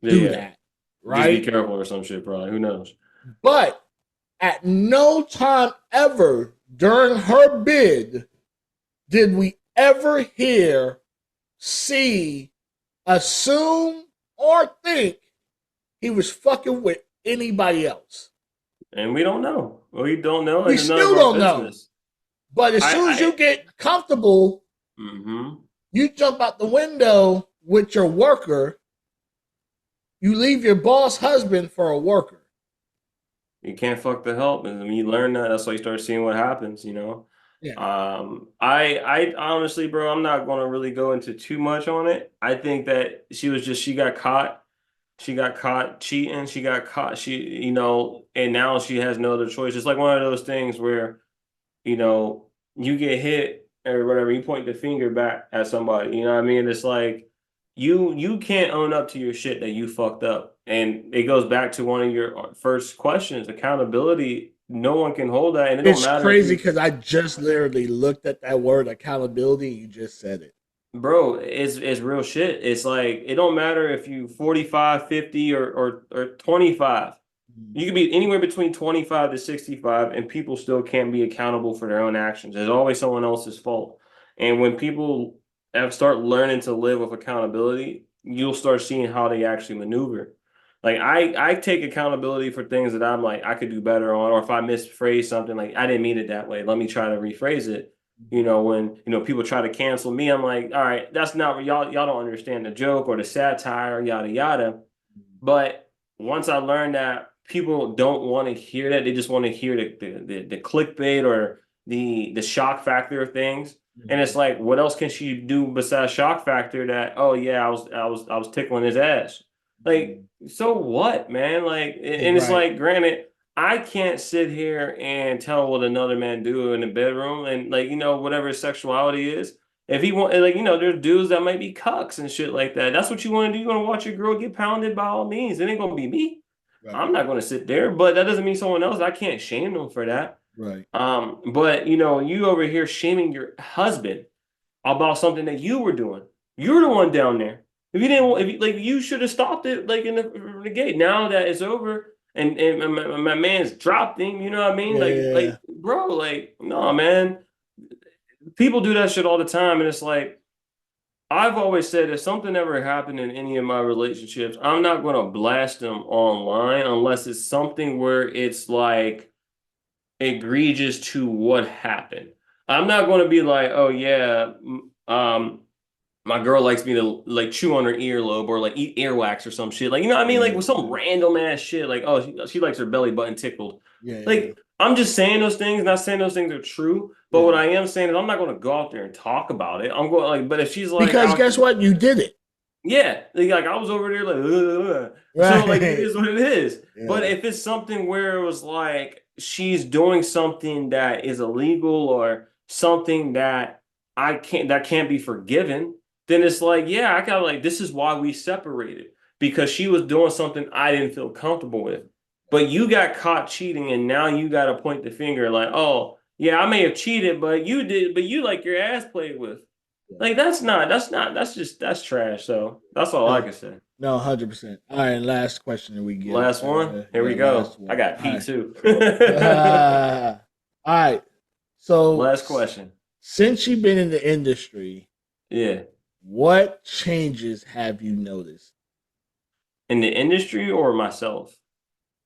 do that. Right? Just be careful or some shit, probably. Who knows? But at no time ever during her bid did we ever hear, see, assume, or think he was fucking with anybody else. And we don't know. We don't know. We still don't know. But as soon as you get comfortable, you jump out the window with your worker. You leave your boss husband for a worker. You can't fuck the help, and when you learn that, that's why you start seeing what happens. Yeah. I honestly, bro, I'm not gonna really go into too much on it. I think that she got caught. She got caught cheating. She got caught. And now she has no other choice. It's like one of those things where, you get hit or whatever. You point the finger back at somebody. You know what I mean? It's like you can't own up to your shit that you fucked up. And it goes back to one of your first questions, accountability. No one can hold that. And it's crazy because I just literally looked at that word accountability and you just said it. Bro, it's real shit. It's like, it don't matter if you 45, 50, or 25. You can be anywhere between 25 to 65, and people still can't be accountable for their own actions. There's always someone else's fault. And when people start learning to live with accountability, you'll start seeing how they actually maneuver. Like I take accountability for things that I'm like, I could do better on, or if I misphrase something, like I didn't mean it that way. Let me try to rephrase it. When people try to cancel me, I'm like, all right, that's not what y'all don't understand the joke or the satire, yada yada. But once I learned that people don't want to hear that, they just want to hear the clickbait or the shock factor of things. And it's like, what else can she do besides shock factor? That, oh yeah, I was tickling his ass. Like, so what, man? Like, and it's like, granted, I can't sit here and tell what another man do in the bedroom, and whatever his sexuality is. If he want, there's dudes that might be cucks and shit like that. That's what you want to do. You want to watch your girl get pounded, by all means. It ain't gonna be me. Right. I'm not gonna sit there, but that doesn't mean someone else. I can't shame them for that. Right. But you over here shaming your husband about something that you were doing. You're the one down there. If you didn't, you should have stopped it, in the gate. Now that it's over, and my man's dropped him. You know what I mean? Yeah. Bro, no, man. people do that shit all the time, and it's like I've always said if something ever happened in any of my relationships, I'm not going to blast them online unless it's something where it's like egregious to what happened. I'm not going to be like, oh yeah, my girl likes me to like chew on her earlobe or like eat earwax or some shit. Like, you know what I mean? Like with some random ass shit. Like, oh, she likes her belly button tickled. Like, I'm just saying those things, not saying those things are true. But what I am saying is I'm not going to go out there and talk about it. I'm going like, but if she's like, because guess what? You did it. Yeah, like I was over there like, right. So like it is what it is. Yeah. But if it's something where it was like she's doing something that is illegal or something that can't be forgiven, then it's like, yeah, I gotta like this is why we separated because she was doing something I didn't feel comfortable with. But you got caught cheating and now you got to point the finger like, oh yeah, I may have cheated, but you did, but you like your ass played with. Like that's trash. So that's all I can say. No, 100%. All right, last question that we get. Last one. Here we go. I got P too. All right. So last question. Since you've been in the industry, yeah, what changes have you noticed? In the industry or myself?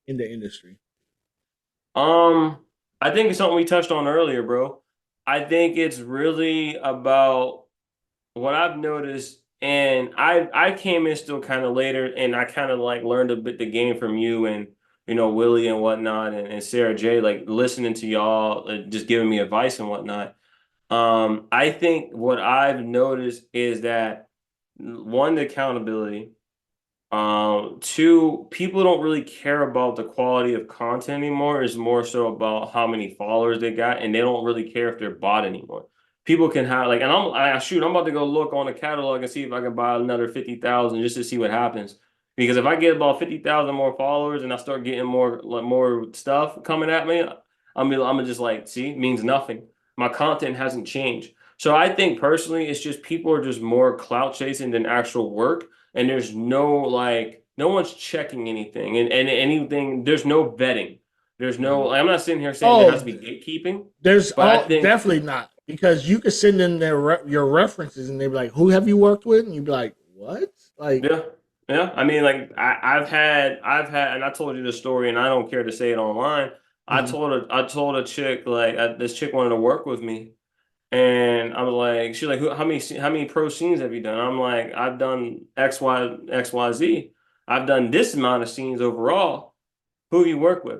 In the industry. I think it's something we touched on earlier, bro. I think it's really about what I've noticed, and I came in still kind of later, and I kind of like learned a bit the game from you and Willie and whatnot, and Sarah J. Like listening to y'all, just giving me advice and whatnot. I think what I've noticed is that one, the accountability. Two, people don't really care about the quality of content anymore. It's more so about how many followers they got, and they don't really care if they're bought anymore. People can have like, and I'm about to go look on the catalog and see if I can buy another 50,000 just to see what happens. Because if I get about 50,000 more followers and I start getting more stuff coming at me, I'm just like, see, means nothing. My content hasn't changed. So I think personally, it's just people are just more clout chasing than actual work. And there's no one's checking anything and anything. There's no vetting. There's no. I'm not sitting here saying there has to be gatekeeping. I think definitely not, because you could send in your references and they'd be like, "Who have you worked with?" And you'd be like, "What?" Like, yeah. I mean, like I've had, and I told you the story, and I don't care to say it online. Mm-hmm. I told a chick like this chick wanted to work with me. And I was like, she's like, how many pro scenes have you done? I'm like, I've done XYZ. I've done this amount of scenes overall. Who have you worked with?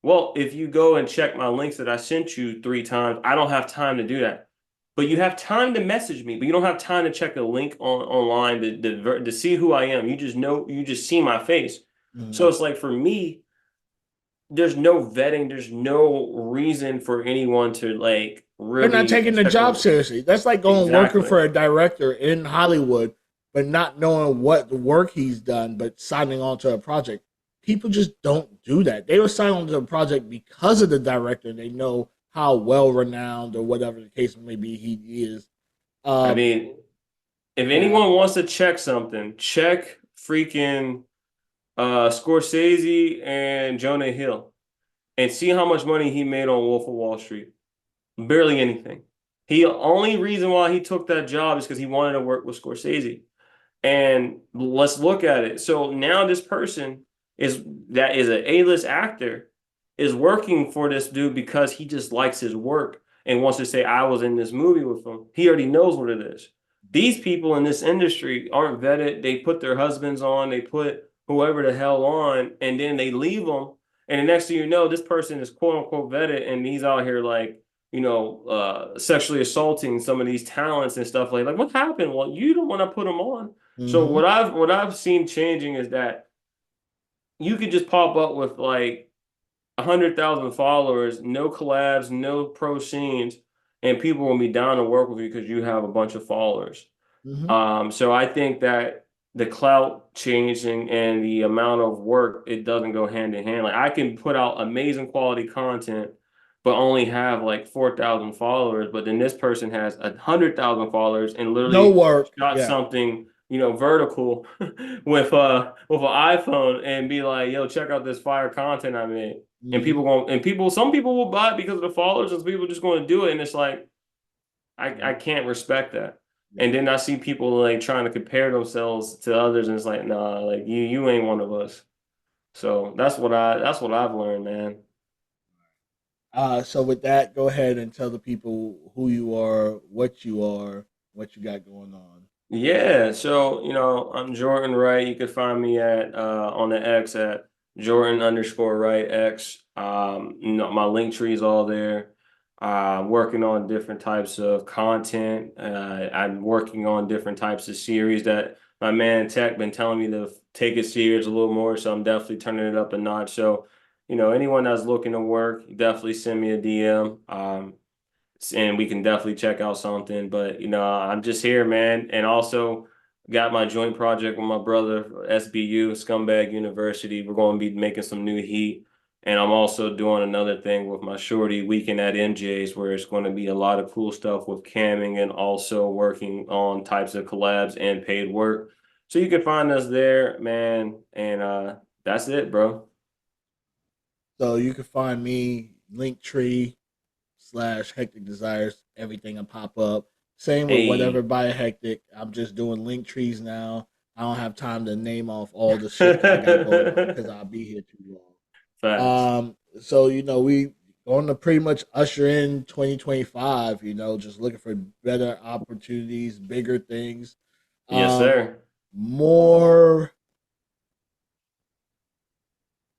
Well, if you go and check my links that I sent you 3 times, I don't have time to do that. But you have time to message me, but you don't have time to check a link online to see who I am. You just see my face. Mm-hmm. So it's like for me, there's no vetting. There's no reason for anyone to like really. They're not taking the job seriously. That's like going working for a director in Hollywood, but not knowing what work he's done, but signing on to a project. People just don't do that. They were signing on to a project because of the director. They know how well renowned or whatever the case may be he is. I mean, if anyone wants to check something, check freaking Scorsese and Jonah Hill and see how much money he made on Wolf of Wall Street. Barely anything. The only reason why he took that job is because he wanted to work with Scorsese. And let's look at it. So now this person is an A-list actor is working for this dude because he just likes his work and wants to say, I was in this movie with him. He already knows what it is. These people in this industry aren't vetted. They put their husbands on. They put whoever the hell on, and then they leave them. And the next thing you know, this person is quote unquote vetted, and he's out here like, sexually assaulting some of these talents and stuff like what happened? Well, you don't want to put them on. Mm-hmm. So what I've seen changing is that you could just pop up with like 100,000 followers, no collabs, no pro scenes, and people will be down to work with you because you have a bunch of followers. Mm-hmm. So I think that the clout changing and the amount of work, it doesn't go hand in hand. Like I can put out amazing quality content, but only have like 4,000 followers. But then this person has 100,000 followers and literally shot something, vertical with an iPhone and be like, yo, check out this fire content I made. Mm-hmm. And some people will buy it because of the followers, and some people just going to do it. And it's like, I can't respect that. And then I see people like trying to compare themselves to others, and it's like, nah, like you ain't one of us. So that's what I've learned, man. So with that, go ahead and tell the people who you are, what you got going on. Yeah, so I'm Jordan Wright. You can find me at on the X at Jordan_Wright X. My link tree is all there. Working on different types of content. I'm working on different types of series that my man Tech been telling me to take it serious a little more. So I'm definitely turning it up a notch. So, anyone that's looking to work, definitely send me a DM. And we can definitely check out something. But I'm just here, man, and also got my joint project with my brother, SBU, Scumbag University. We're going to be making some new heat, and I'm also doing another thing with my shorty, Weekend at MJ's, where it's going to be a lot of cool stuff with camming and also working on types of collabs and paid work. So you can find us there, man, and that's it, bro. So you can find me Linktree /hektekdesires. Everything will pop up. Same with whatever Hey. by hektek. I'm just doing link trees now. I don't have time to name off all the shit that I got going on because I'll be here too long. Facts. So we going to pretty much usher in 2025. Just looking for better opportunities, bigger things, Yes, um, sir. more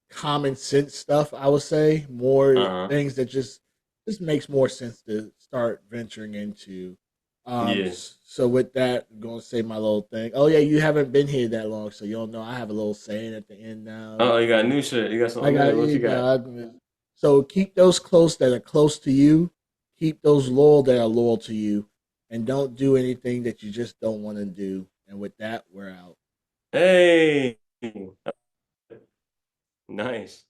common sense stuff. I would say more Uh-huh. things that just makes more sense to start venturing into. Yeah. So with that, I'm gonna say my little thing. Oh yeah, you haven't been here that long, so you don't know. I have a little saying at the end now. Oh, you got new shit. You got I something got new. What you got? so keep those close that are close to you. Keep those loyal that are loyal to you, and don't do anything that you just don't want to do. And with that, we're out. Hey, nice.